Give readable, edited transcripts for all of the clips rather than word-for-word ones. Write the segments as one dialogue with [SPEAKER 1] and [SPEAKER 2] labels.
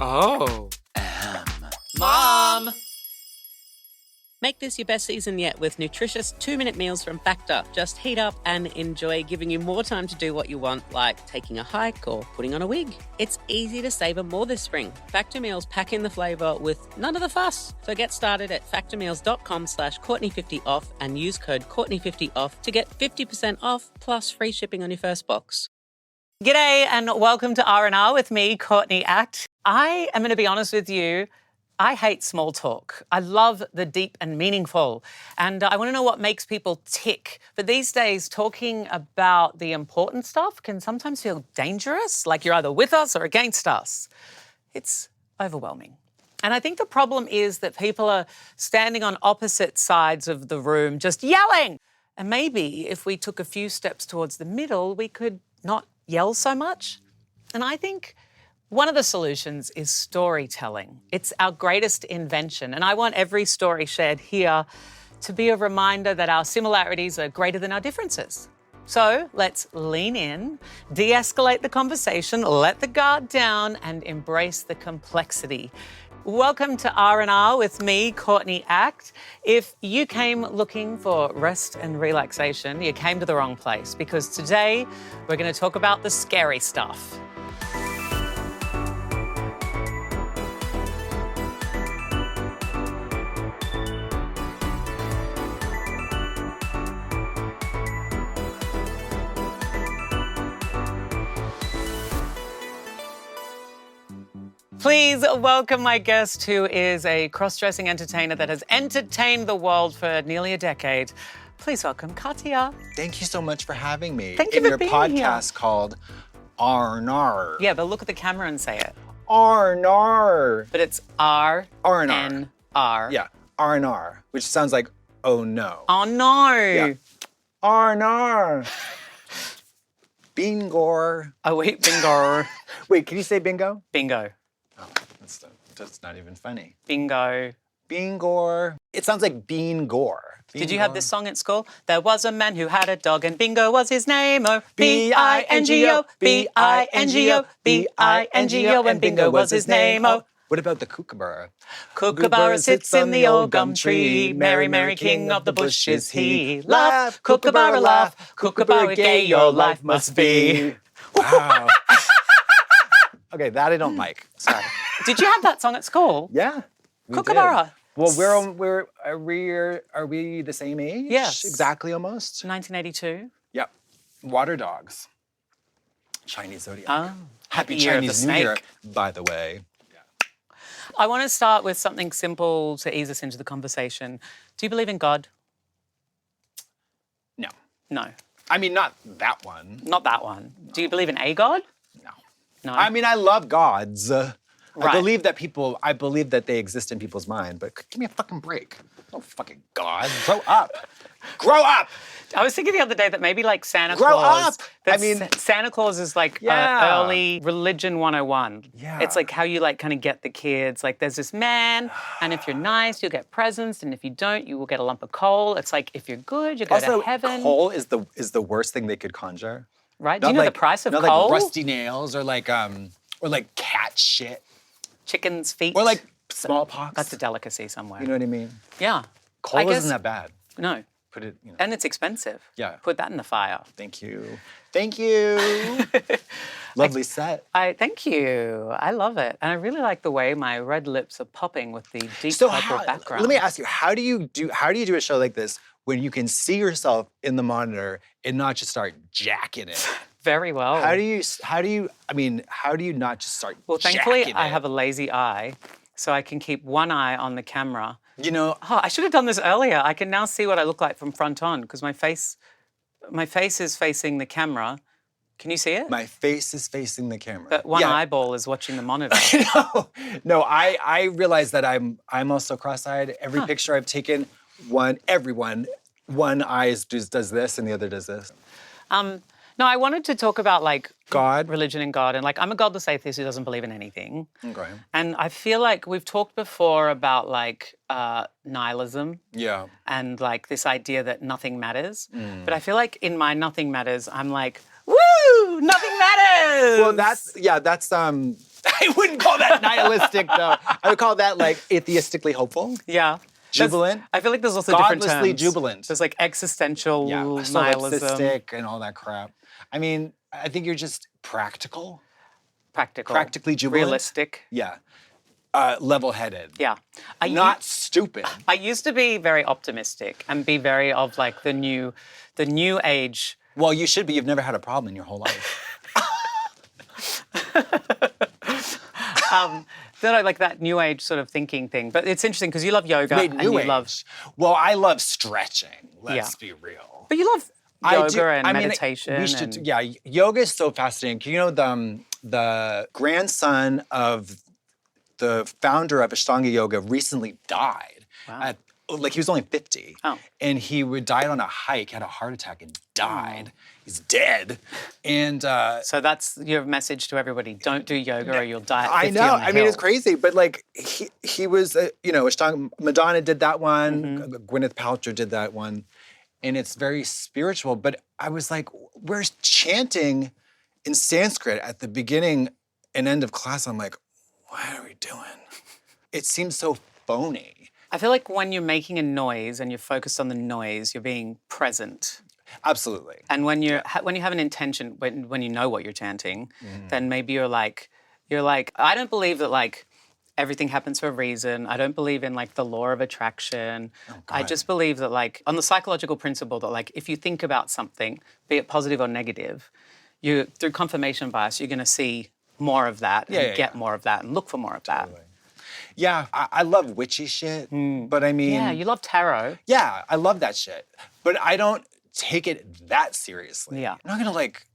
[SPEAKER 1] Oh.
[SPEAKER 2] Mom!
[SPEAKER 3] Make this your best season yet with nutritious 2-minute meals from Factor. Just heat up and enjoy, giving you more time to do what you want, like taking a hike or putting on a wig. It's easy to savor more this spring. Factor meals pack in the flavor with none of the fuss. So get started at factormeals.com/Courtney50off and use code Courtney50off to get 50% off plus free shipping on your first box. G'day and welcome to RnR with me, Courtney Act. I am going to be honest with you. I hate small talk. I love the deep and meaningful. And I want to know what makes people tick. But these days, talking about the important stuff can sometimes feel dangerous, like you're either with us or against us. It's overwhelming. And I think the problem is that people are standing on opposite sides of the room, just yelling. And maybe if we took a few steps towards the middle, we could not yell so much. And I think one of the solutions is storytelling. It's our greatest invention. And I want every story shared here to be a reminder that our similarities are greater than our differences. So let's lean in, de-escalate the conversation, let the guard down, and embrace the complexity. Welcome to RnR with me, Courtney Act. If you came looking for rest and relaxation, you came to the wrong place, because today we're going to talk about the scary stuff. Please welcome my guest, who is a cross-dressing entertainer that has entertained the world for nearly a decade. Please welcome Katya.
[SPEAKER 2] Thank you so much for having me.
[SPEAKER 3] Thank you for
[SPEAKER 2] your
[SPEAKER 3] being
[SPEAKER 2] podcast
[SPEAKER 3] here.
[SPEAKER 2] called RnR.
[SPEAKER 3] Yeah, but look at the camera and say it.
[SPEAKER 2] RnR.
[SPEAKER 3] But it's RnR.
[SPEAKER 2] Yeah, RnR, which sounds like, oh no.
[SPEAKER 3] Oh no.
[SPEAKER 2] Yeah. RnR. Bingo.
[SPEAKER 3] Oh wait, bingo.
[SPEAKER 2] Wait, can you say bingo?
[SPEAKER 3] Bingo.
[SPEAKER 2] Oh, that's not even funny.
[SPEAKER 3] Bingo.
[SPEAKER 2] Bingo. It sounds like bean gore.
[SPEAKER 3] Did you have this song at school? There was a man who had a dog and Bingo was his name. Oh, B-I-N-G-O, B-I-N-G-O, B-I-N-G-O, and Bingo was his name. Oh.
[SPEAKER 2] What about the kookaburra?
[SPEAKER 3] Kookaburra sits in the old gum tree. Merry, merry king of the bush is he. Laugh, kookaburra, laugh. Kookaburra, gay your life must be.
[SPEAKER 2] Wow. Okay, that I don't like. Sorry.
[SPEAKER 3] Did you have that song at school?
[SPEAKER 2] Yeah. we
[SPEAKER 3] Kookaburra.
[SPEAKER 2] did. Well, are we the same age?
[SPEAKER 3] Yes.
[SPEAKER 2] Exactly, almost.
[SPEAKER 3] 1982.
[SPEAKER 2] Yep. Water dogs. Chinese zodiac.
[SPEAKER 3] Oh,
[SPEAKER 2] Happy
[SPEAKER 3] year of the
[SPEAKER 2] Chinese New Year,
[SPEAKER 3] snake.
[SPEAKER 2] by the way.
[SPEAKER 3] I want to start with something simple to ease us into the conversation. Do you believe in God?
[SPEAKER 2] No.
[SPEAKER 3] No.
[SPEAKER 2] I mean, not that one.
[SPEAKER 3] Not that one. Do you believe in a God?
[SPEAKER 2] No.
[SPEAKER 3] No.
[SPEAKER 2] I mean, I love gods.
[SPEAKER 3] Right.
[SPEAKER 2] I believe that they exist in people's mind, but give me a fucking break. Oh, fucking God. Grow up. Grow up.
[SPEAKER 3] I was thinking the other day that maybe like Santa
[SPEAKER 2] Grow
[SPEAKER 3] Claus.
[SPEAKER 2] up! I mean-
[SPEAKER 3] Santa Claus is like
[SPEAKER 2] Yeah.
[SPEAKER 3] early religion 101.
[SPEAKER 2] Yeah.
[SPEAKER 3] It's like how you like kind of get the kids. Like there's this man, and if you're nice, you'll get presents, and if you don't, you will get a lump of coal. It's like if you're good, you go
[SPEAKER 2] Also,
[SPEAKER 3] to heaven.
[SPEAKER 2] coal is the worst thing they could conjure.
[SPEAKER 3] Right? Do you know the price of
[SPEAKER 2] not
[SPEAKER 3] coal?
[SPEAKER 2] like rusty nails or like cat shit
[SPEAKER 3] Chicken's feet.
[SPEAKER 2] or like smallpox.
[SPEAKER 3] That's a delicacy somewhere.
[SPEAKER 2] You know what I mean?
[SPEAKER 3] Yeah.
[SPEAKER 2] Coal
[SPEAKER 3] I guess-
[SPEAKER 2] isn't that bad.
[SPEAKER 3] No.
[SPEAKER 2] Put it, you know.
[SPEAKER 3] And it's expensive.
[SPEAKER 2] Yeah.
[SPEAKER 3] Put that in the fire.
[SPEAKER 2] Thank you. Thank you. Lovely set.
[SPEAKER 3] Thank you. I love it. And I really like the way my red lips are popping with the deep
[SPEAKER 2] So
[SPEAKER 3] purple background.
[SPEAKER 2] let me ask you, how do you do a show like this when you can see yourself in the monitor and not just start jacking it?
[SPEAKER 3] Very well.
[SPEAKER 2] How do you not just start
[SPEAKER 3] Well, thankfully,
[SPEAKER 2] jacking
[SPEAKER 3] I
[SPEAKER 2] it?
[SPEAKER 3] have a lazy eye, so I can keep one eye on the camera.
[SPEAKER 2] You know,
[SPEAKER 3] Oh, I should have done this earlier. I can now see what I look like from front on because my face is facing the camera. Can you see it?
[SPEAKER 2] my face is facing the camera.
[SPEAKER 3] But one
[SPEAKER 2] Yeah.
[SPEAKER 3] eyeball is watching the monitor.
[SPEAKER 2] No, I realize that I'm also cross-eyed. Every picture I've taken, one eye does this and the other does this.
[SPEAKER 3] No, I wanted to talk about like
[SPEAKER 2] God.
[SPEAKER 3] religion and God, and like I'm a godless atheist who doesn't believe in anything.
[SPEAKER 2] Okay.
[SPEAKER 3] And I feel like we've talked before about like nihilism
[SPEAKER 2] Yeah.
[SPEAKER 3] and like this idea that nothing matters.
[SPEAKER 2] Mm.
[SPEAKER 3] But I feel like in my nothing matters, I'm like, woo, nothing matters.
[SPEAKER 2] Well, that's I wouldn't call that nihilistic, though. I would call that like atheistically hopeful.
[SPEAKER 3] Yeah.
[SPEAKER 2] Jubilant.
[SPEAKER 3] I feel like there's also different terms.
[SPEAKER 2] Godlessly jubilant.
[SPEAKER 3] There's like existential nihilism.
[SPEAKER 2] Solipsistic and all that crap. I mean, I think you're just practical. Practically jubilant.
[SPEAKER 3] Realistic.
[SPEAKER 2] Yeah. Level-headed.
[SPEAKER 3] Yeah.
[SPEAKER 2] Not stupid.
[SPEAKER 3] I used to be very optimistic and be very of like the new age.
[SPEAKER 2] Well, you should be. You've never had a problem in your whole life.
[SPEAKER 3] Like that new age sort of thinking thing. But it's interesting because you love yoga
[SPEAKER 2] Wait,
[SPEAKER 3] and
[SPEAKER 2] new
[SPEAKER 3] you
[SPEAKER 2] age.
[SPEAKER 3] love.
[SPEAKER 2] Well, I love stretching. Let's be real.
[SPEAKER 3] But you love yoga and meditation.
[SPEAKER 2] We should. Yeah, yoga is so fascinating. You know the grandson of the founder of Ashtanga Yoga recently died.
[SPEAKER 3] Wow.
[SPEAKER 2] He was only 50.
[SPEAKER 3] Oh.
[SPEAKER 2] And he died on a hike, had a heart attack and died. He's dead. And
[SPEAKER 3] so that's your message to everybody. Don't do yoga or you'll die at 50
[SPEAKER 2] I know.
[SPEAKER 3] on the
[SPEAKER 2] I mean,
[SPEAKER 3] hill.
[SPEAKER 2] it's crazy. But like he was, Ashtanga, Madonna did that one. Gwyneth Paltrow did that one. And it's very spiritual. But I was like, we're chanting in Sanskrit at the beginning and end of class. I'm like, what are we doing? It seems so phony.
[SPEAKER 3] I feel like when you're making a noise and you're focused on the noise, you're being present.
[SPEAKER 2] Absolutely.
[SPEAKER 3] And when you have an intention, when you know what you're chanting, then maybe you're like, I don't believe that like everything happens for a reason. I don't believe in like the law of attraction. I just believe that like on the psychological principle that like if you think about something, be it positive or negative, through confirmation bias, you're going to see more of that and get more of that and look for more of that.
[SPEAKER 2] Totally. Yeah, I love witchy shit, but I mean...
[SPEAKER 3] Yeah, you love tarot.
[SPEAKER 2] Yeah, I love that shit. But I don't take it that seriously.
[SPEAKER 3] Yeah.
[SPEAKER 2] I'm not gonna like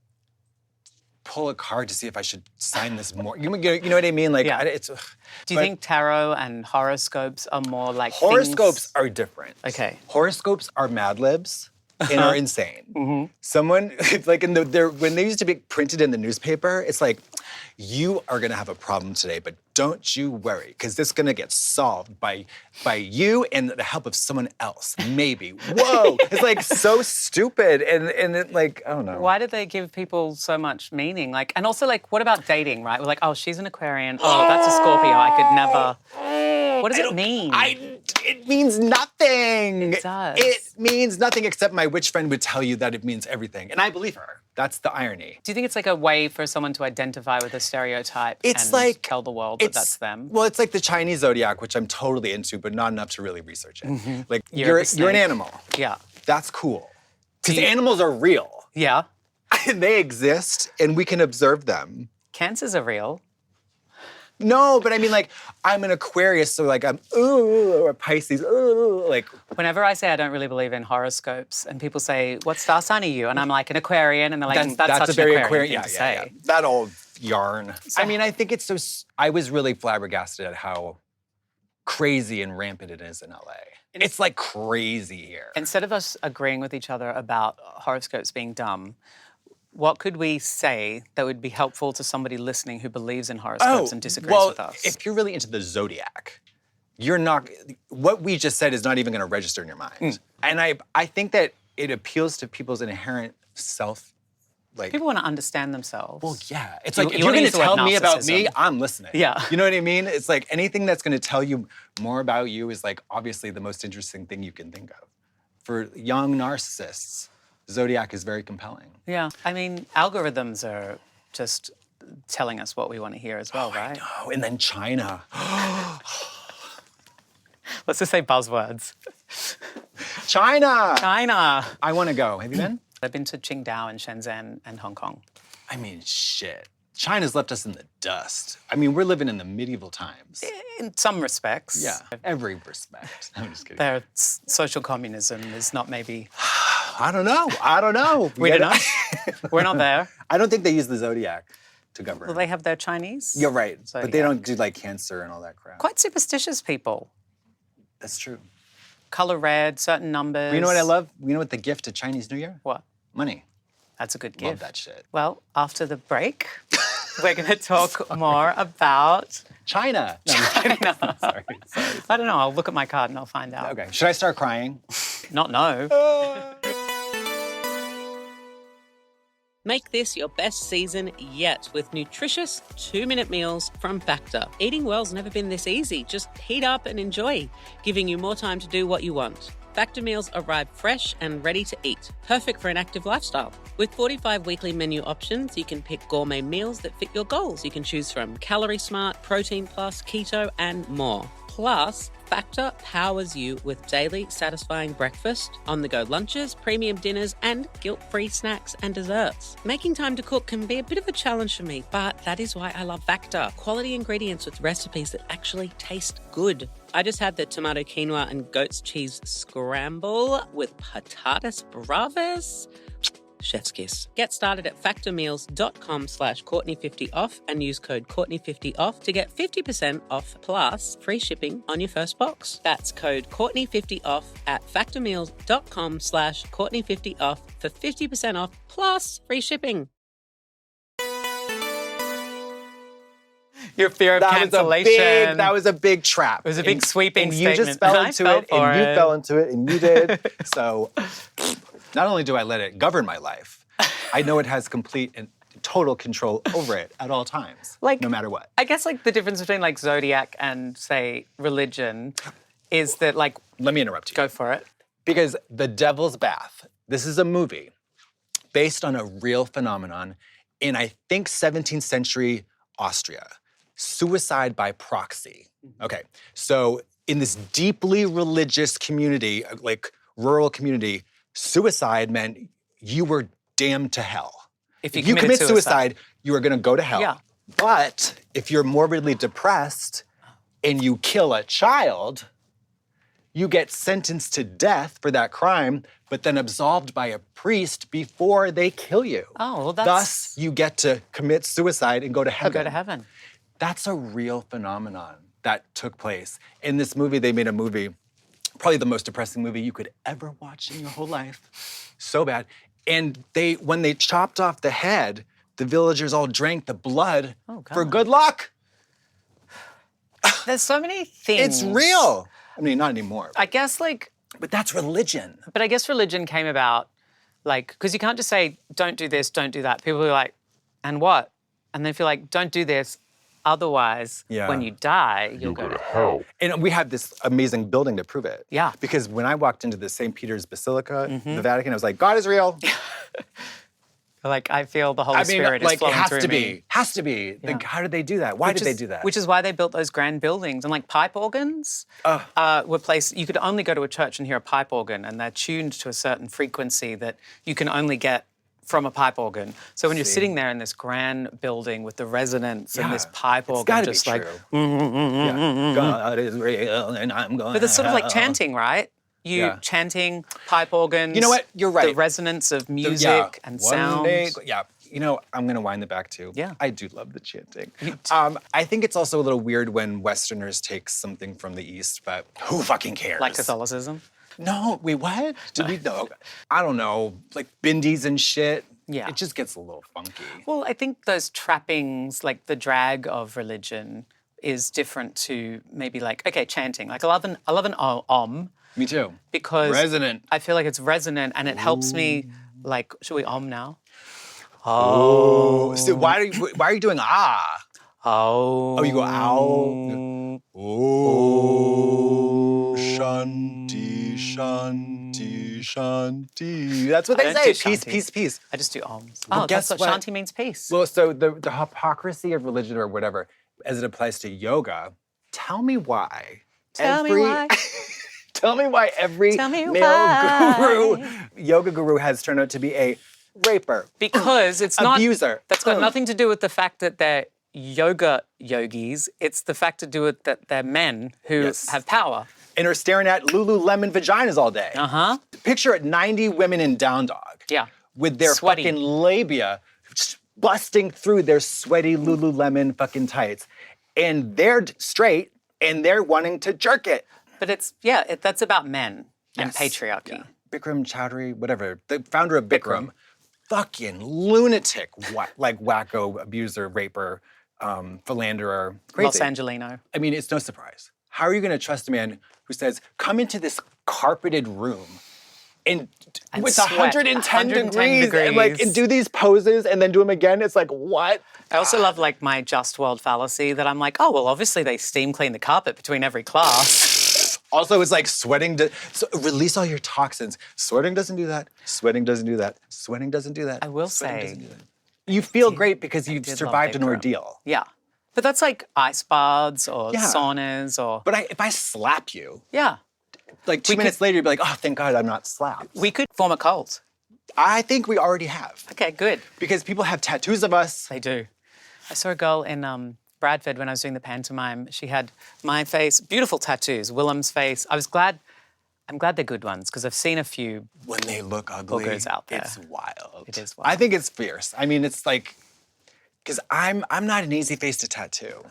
[SPEAKER 2] pull a card to see if I should sign this more. You know what I mean? Like, it's...
[SPEAKER 3] Do you think tarot and horoscopes are more like
[SPEAKER 2] Horoscopes are different.
[SPEAKER 3] Okay.
[SPEAKER 2] Horoscopes are Mad Libs and are insane. Someone, like when they used to be printed in the newspaper, it's like, you are gonna have a problem today, but don't you worry, because this is gonna get solved by you and the help of someone else, maybe. Whoa, it's like so stupid, and it like, I don't know.
[SPEAKER 3] Why did they give people so much meaning? Like, and also like, what about dating, right? We're like, oh, she's an Aquarian. Oh, that's a Scorpio. I could never. What does it mean?
[SPEAKER 2] It means nothing.
[SPEAKER 3] It does.
[SPEAKER 2] It means nothing, except my witch friend would tell you that it means everything, and I believe her. That's the irony.
[SPEAKER 3] Do you think it's like a way for someone to identify with a stereotype and tell the world that that's them?
[SPEAKER 2] Well, it's like the Chinese zodiac, which I'm totally into, but not enough to really research it. Like,
[SPEAKER 3] You're
[SPEAKER 2] an animal.
[SPEAKER 3] Yeah.
[SPEAKER 2] That's cool. Because animals are real.
[SPEAKER 3] Yeah.
[SPEAKER 2] And they exist, and we can observe them.
[SPEAKER 3] Cancers are real.
[SPEAKER 2] No, but I mean, like, I'm an Aquarius, so like I'm, ooh, or Pisces, ooh, like.
[SPEAKER 3] Whenever I say I don't really believe in horoscopes, and people say, what star sign are you? And I'm like, an Aquarian, and they're like, that's such
[SPEAKER 2] a very
[SPEAKER 3] an Aquarian thing to say.
[SPEAKER 2] Yeah. That old yarn. I mean, I think it's so, I was really flabbergasted at how crazy and rampant it is in LA. It's like crazy here.
[SPEAKER 3] Instead of us agreeing with each other about horoscopes being dumb, what could we say that would be helpful to somebody listening who believes in horoscopes and disagrees with us?
[SPEAKER 2] If you're really into the zodiac, you're not, what we just said is not even gonna register in your mind. And I think that it appeals to people's inherent self, like.
[SPEAKER 3] People want to understand themselves.
[SPEAKER 2] Well, yeah. It's like, if
[SPEAKER 3] you
[SPEAKER 2] you're
[SPEAKER 3] wanna
[SPEAKER 2] gonna
[SPEAKER 3] use the word
[SPEAKER 2] tell me about me,
[SPEAKER 3] narcissism.
[SPEAKER 2] I'm listening.
[SPEAKER 3] Yeah.
[SPEAKER 2] You know what I mean? It's like anything that's gonna tell you more about you is like obviously the most interesting thing you can think of. For young narcissists, zodiac is very compelling.
[SPEAKER 3] Yeah, I mean, algorithms are just telling us what we want to hear as well, right?
[SPEAKER 2] I know. And then China.
[SPEAKER 3] Let's just say buzzwords.
[SPEAKER 2] China!
[SPEAKER 3] China.
[SPEAKER 2] I wanna go. Have you been?
[SPEAKER 3] I've been to Qingdao and Shenzhen and Hong Kong.
[SPEAKER 2] I mean, shit. China's left us in the dust. I mean, we're living in the medieval times.
[SPEAKER 3] In some respects.
[SPEAKER 2] Yeah, every respect. I'm just kidding.
[SPEAKER 3] Their social communism is not maybe...
[SPEAKER 2] I don't know.
[SPEAKER 3] We don't know. We're not there.
[SPEAKER 2] I don't think they use the zodiac to govern.
[SPEAKER 3] Well, they have their Chinese.
[SPEAKER 2] You're right,
[SPEAKER 3] Zodiac.
[SPEAKER 2] but they don't do like Cancer and all that crap.
[SPEAKER 3] Quite superstitious people.
[SPEAKER 2] That's true.
[SPEAKER 3] Color red, certain numbers.
[SPEAKER 2] But you know what I love? You know what the gift to Chinese New Year?
[SPEAKER 3] What?
[SPEAKER 2] Money.
[SPEAKER 3] That's a good gift.
[SPEAKER 2] Love that shit.
[SPEAKER 3] Well, after the break, we're going to talk more about...
[SPEAKER 2] China. No, I'm kidding. Sorry.
[SPEAKER 3] I don't know. I'll look at my card and I'll find out.
[SPEAKER 2] Okay. Should I start crying?
[SPEAKER 3] Not no. Make this your best season yet with nutritious 2-minute meals from Factor. Eating well's never been this easy. Just heat up and enjoy, giving you more time to do what you want. Factor meals arrive fresh and ready to eat, perfect for an active lifestyle. With 45 weekly menu options, you can pick gourmet meals that fit your goals. You can choose from Calorie Smart, Protein Plus, Keto, and more. Plus, Factor powers you with daily satisfying breakfast, on-the-go lunches, premium dinners, and guilt-free snacks and desserts. Making time to cook can be a bit of a challenge for me, but that is why I love Factor. Quality ingredients with recipes that actually taste good. I just had the tomato quinoa and goat's cheese scramble with patatas bravas. Chef's kiss. Get started at factormeals.com/Courtney50off and use code Courtney50off to get 50% off plus free shipping on your first box. That's code Courtney50off at factormeals.com/Courtney50off for 50% off plus free shipping. Your fear of cancellation.
[SPEAKER 2] That was a big trap.
[SPEAKER 3] It was a big sweeping
[SPEAKER 2] and
[SPEAKER 3] statement.
[SPEAKER 2] You just fell into it, and you fell into it, and you did. So not only do I let it govern my life, I know it has complete and total control over it at all times, no matter what.
[SPEAKER 3] I guess the difference between Zodiac and, say, religion is that
[SPEAKER 2] Let me interrupt you.
[SPEAKER 3] Go for it.
[SPEAKER 2] Because The Devil's Bath, this is a movie based on a real phenomenon in, I think, 17th century Austria. Suicide by proxy. Okay, so in this deeply religious community, rural community, suicide meant you were damned to hell.
[SPEAKER 3] If you commit
[SPEAKER 2] suicide, you are gonna go to hell.
[SPEAKER 3] Yeah.
[SPEAKER 2] But if you're morbidly depressed and you kill a child, you get sentenced to death for that crime, but then absolved by a priest before they kill you.
[SPEAKER 3] Oh, well, that's...
[SPEAKER 2] Thus, you get to commit suicide and go to heaven.
[SPEAKER 3] Go to heaven.
[SPEAKER 2] That's a real phenomenon that took place. In this movie, they made a movie, probably the most depressing movie you could ever watch in your whole life. So bad. And when they chopped off the head, the villagers all drank the blood for good luck.
[SPEAKER 3] There's so many things.
[SPEAKER 2] It's real. I mean, not anymore.
[SPEAKER 3] I guess
[SPEAKER 2] But that's religion.
[SPEAKER 3] But I guess religion came about because you can't just say, don't do this, don't do that. People are like, and what? And then if you're like, don't do this, otherwise, when you die, you'll go to hell.
[SPEAKER 2] And we have this amazing building to prove it.
[SPEAKER 3] Yeah.
[SPEAKER 2] Because when I walked into the St. Peter's Basilica, the Vatican, I was like, God is real.
[SPEAKER 3] I feel the Holy Spirit is flowing through me.
[SPEAKER 2] Has to be.
[SPEAKER 3] Yeah.
[SPEAKER 2] How did they do that? Why did they do that?
[SPEAKER 3] Which is why they built those grand buildings. And pipe organs were placed, you could only go to a church and hear a pipe organ, and they're tuned to a certain frequency that you can only get from a pipe organ. So when you're sitting there in this grand building with the resonance and this pipe organ, just
[SPEAKER 2] God is real and I'm going.
[SPEAKER 3] But it's sort of like chanting, right? Chanting, pipe organs.
[SPEAKER 2] You know what? You're right.
[SPEAKER 3] The resonance of music and sound.
[SPEAKER 2] I'm going to wind it back too.
[SPEAKER 3] Yeah.
[SPEAKER 2] I do love the chanting. I think it's also a little weird when Westerners take something from the East, but who fucking cares?
[SPEAKER 3] Like Catholicism?
[SPEAKER 2] No, wait, what? Did we know? I don't know, bindis and shit.
[SPEAKER 3] Yeah.
[SPEAKER 2] It just gets a little funky.
[SPEAKER 3] Well, I think those trappings, the drag of religion is different to maybe chanting. I love an om.
[SPEAKER 2] Me too.
[SPEAKER 3] Because
[SPEAKER 2] resonant.
[SPEAKER 3] I feel like it's resonant and it helps me should we om now?
[SPEAKER 2] Oh. So why are you doing ah?
[SPEAKER 3] Oh.
[SPEAKER 2] Oh, you go ow. Oh. Shanti, shanti, shanti. That's what they say. Peace, peace, peace.
[SPEAKER 3] I just do oms.
[SPEAKER 2] Well,
[SPEAKER 3] that's what shanti means, peace.
[SPEAKER 2] Well, so the hypocrisy of religion or whatever, as it applies to yoga, tell me why.
[SPEAKER 3] Tell me why.
[SPEAKER 2] Tell me why every yoga guru has turned out to be a raper.
[SPEAKER 3] Because it's not
[SPEAKER 2] abuser.
[SPEAKER 3] That's got nothing to do with the fact that they're yoga yogis. It's the fact to do with that they're men who have power.
[SPEAKER 2] And are staring at Lululemon vaginas all day. Picture it, 90 women in down dog.
[SPEAKER 3] Yeah.
[SPEAKER 2] With their fucking labia just busting through their sweaty Lululemon fucking tights. And they're straight and they're wanting to jerk it.
[SPEAKER 3] But that's about men and patriarchy.
[SPEAKER 2] Yeah. Bikram Chowdhury, whatever, the founder of Bikram, fucking lunatic, wacko, abuser, raper, philanderer, crazy.
[SPEAKER 3] Los Angelino.
[SPEAKER 2] I mean, it's no surprise. How are you going to trust a man who says, come into this carpeted room and with
[SPEAKER 3] sweat,
[SPEAKER 2] 110 degrees, and
[SPEAKER 3] degrees.
[SPEAKER 2] do these poses and then do them again. It's like, what?
[SPEAKER 3] I also love like my just world fallacy that I'm like, oh, well, obviously they steam clean the carpet between every class.
[SPEAKER 2] Also, it's like sweating. So release all your toxins. Sweating doesn't do that. Sweating doesn't do that. Sweating doesn't do that.
[SPEAKER 3] I will
[SPEAKER 2] Sweating
[SPEAKER 3] say,
[SPEAKER 2] doesn't do that. You feel great because you
[SPEAKER 3] did
[SPEAKER 2] survived
[SPEAKER 3] love
[SPEAKER 2] an
[SPEAKER 3] Bikram.
[SPEAKER 2] ordeal.
[SPEAKER 3] Yeah. But that's like ice baths or
[SPEAKER 2] Yeah.
[SPEAKER 3] saunas or...
[SPEAKER 2] But if I slap you,
[SPEAKER 3] Yeah.
[SPEAKER 2] like 2 minutes later, you'd be like, oh, thank God I'm not slapped.
[SPEAKER 3] We could form a cult.
[SPEAKER 2] I think we already have.
[SPEAKER 3] Okay, good.
[SPEAKER 2] Because people have tattoos of us.
[SPEAKER 3] They do. I saw a girl in Bradford when I was doing the pantomime. She had my face, beautiful tattoos, Willem's face. I'm glad they're good ones because I've seen a few.
[SPEAKER 2] When they look ugly,
[SPEAKER 3] boogers out there.
[SPEAKER 2] it's wild.
[SPEAKER 3] It is wild.
[SPEAKER 2] I think it's fierce. I mean, it's like, because I'm not an easy face to tattoo.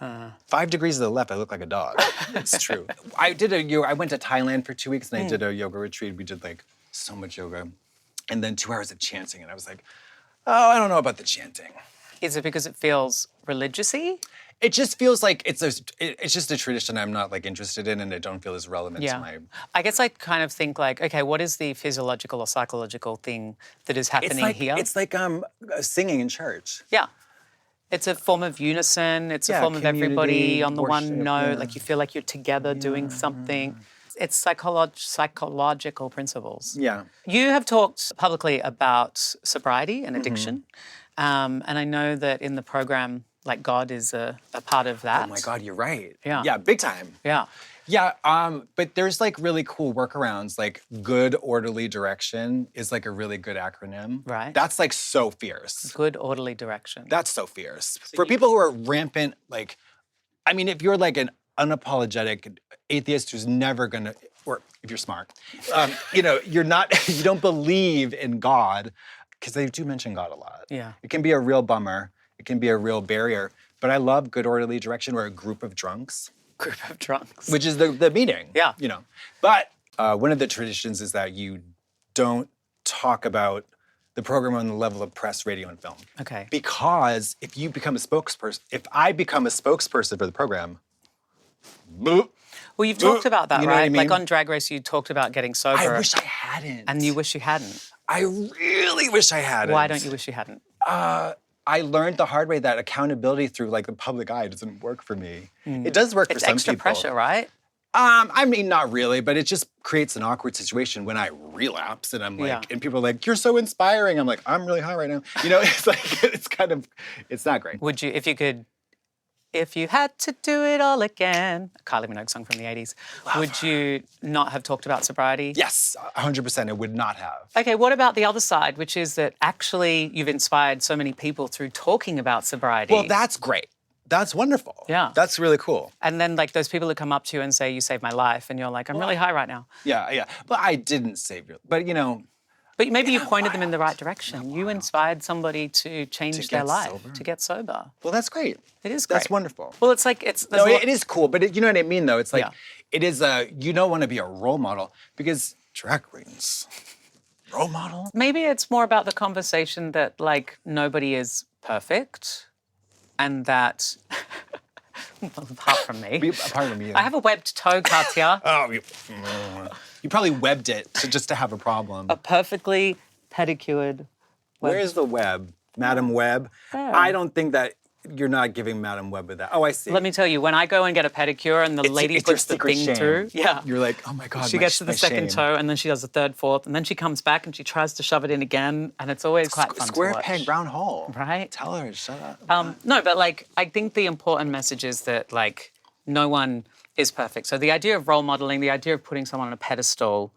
[SPEAKER 2] 5 degrees to the left, I look like a dog. It's true. I went to Thailand for 2 weeks and I did a yoga retreat. We did like so much yoga. And then 2 hours of chanting. And I was like, oh, I don't know about the chanting.
[SPEAKER 3] Is it because it feels religious-y?
[SPEAKER 2] It just feels like it's just a tradition I'm not like interested in and I don't feel as relevant to my...
[SPEAKER 3] I guess I kind of think like, okay, what is the physiological or psychological thing that is happening here?
[SPEAKER 2] It's like singing in church.
[SPEAKER 3] Yeah. It's a form of unison. It's a
[SPEAKER 2] Yeah,
[SPEAKER 3] form of everybody
[SPEAKER 2] community,
[SPEAKER 3] on the one
[SPEAKER 2] worship,
[SPEAKER 3] note.
[SPEAKER 2] yeah.
[SPEAKER 3] Like you feel like you're together doing something. It's psychological principles.
[SPEAKER 2] Yeah.
[SPEAKER 3] You have talked publicly about sobriety and addiction. And I know that in the program, like God is a part of that.
[SPEAKER 2] Oh my God, you're right.
[SPEAKER 3] Yeah.
[SPEAKER 2] Yeah, big time.
[SPEAKER 3] Yeah.
[SPEAKER 2] Yeah, but there's like really cool workarounds. Like good orderly direction is like a really good acronym.
[SPEAKER 3] Right.
[SPEAKER 2] That's like so fierce.
[SPEAKER 3] Good orderly direction.
[SPEAKER 2] That's so fierce. For people who are rampant, like, I mean, if you're like an unapologetic atheist who's never gonna, or if you're smart, you don't believe in God, because they do mention God a lot.
[SPEAKER 3] Yeah.
[SPEAKER 2] It can be a real bummer. It can be a real barrier. But I love good orderly direction or a group of drunks.
[SPEAKER 3] Group of drunks.
[SPEAKER 2] Which is the meeting.
[SPEAKER 3] Yeah.
[SPEAKER 2] But one of the traditions is that you don't talk about the program on the level of press, radio, and film.
[SPEAKER 3] Okay.
[SPEAKER 2] Because if I become a spokesperson for the program, boop.
[SPEAKER 3] Well, you've talked about that,
[SPEAKER 2] You know what
[SPEAKER 3] right?
[SPEAKER 2] I mean?
[SPEAKER 3] Like on Drag Race, you talked about getting sober.
[SPEAKER 2] I wish I hadn't.
[SPEAKER 3] And you wish you hadn't.
[SPEAKER 2] I really wish I hadn't.
[SPEAKER 3] Why don't you wish you hadn't?
[SPEAKER 2] I learned the hard way that accountability through like the public eye doesn't work for me. It does work for some people.
[SPEAKER 3] It's extra pressure, right?
[SPEAKER 2] I mean, not really, but it just creates an awkward situation when I relapse and I'm like, and people are like, you're so inspiring. I'm like, I'm really high right now. It's like, it's not great.
[SPEAKER 3] Would you, if you had to do it all again, a Kylie Minogue song from the 80s, would you not have talked about sobriety?
[SPEAKER 2] Yes, 100%, it would not have.
[SPEAKER 3] Okay, what about the other side, which is that actually you've inspired so many people through talking about sobriety?
[SPEAKER 2] Well, that's great. That's wonderful.
[SPEAKER 3] Yeah.
[SPEAKER 2] That's really cool.
[SPEAKER 3] And then like those people that come up to you and say, you saved my life, and you're like, I'm really high right now.
[SPEAKER 2] Yeah. But I didn't save your, but
[SPEAKER 3] But maybe you pointed them in the right direction. You inspired somebody to change their life,
[SPEAKER 2] sober.
[SPEAKER 3] to get sober.
[SPEAKER 2] Well, that's great.
[SPEAKER 3] It is great.
[SPEAKER 2] That's wonderful.
[SPEAKER 3] Well, it's like, it
[SPEAKER 2] is cool, but you know what I mean, though? It's like, it is you don't want to be a role model because drag queens, role model?
[SPEAKER 3] Maybe it's more about the conversation that like nobody is perfect and that, apart from me.
[SPEAKER 2] Apart from you.
[SPEAKER 3] I have a webbed toe, Katya.
[SPEAKER 2] Oh, you probably webbed it just to have a problem.
[SPEAKER 3] A perfectly pedicured web.
[SPEAKER 2] Where's the web? Madam Web?
[SPEAKER 3] There.
[SPEAKER 2] I don't think that you're not giving Madam Web with that. Oh, I see.
[SPEAKER 3] Let me tell you, when I go and get a pedicure and the lady
[SPEAKER 2] it's your
[SPEAKER 3] puts the
[SPEAKER 2] secret
[SPEAKER 3] thing
[SPEAKER 2] shame.
[SPEAKER 3] through,
[SPEAKER 2] You're like, oh my God,
[SPEAKER 3] she gets to the second
[SPEAKER 2] shame.
[SPEAKER 3] toe and then she does the third, fourth, and then she comes back and she tries to shove it in again, and it's always quite fun
[SPEAKER 2] Square
[SPEAKER 3] to watch.
[SPEAKER 2] peg, round hole.
[SPEAKER 3] Right?
[SPEAKER 2] Tell her, shut up.
[SPEAKER 3] No, but like, I think the important message is that like, no one is perfect. So the idea of role modeling, the idea of putting someone on a pedestal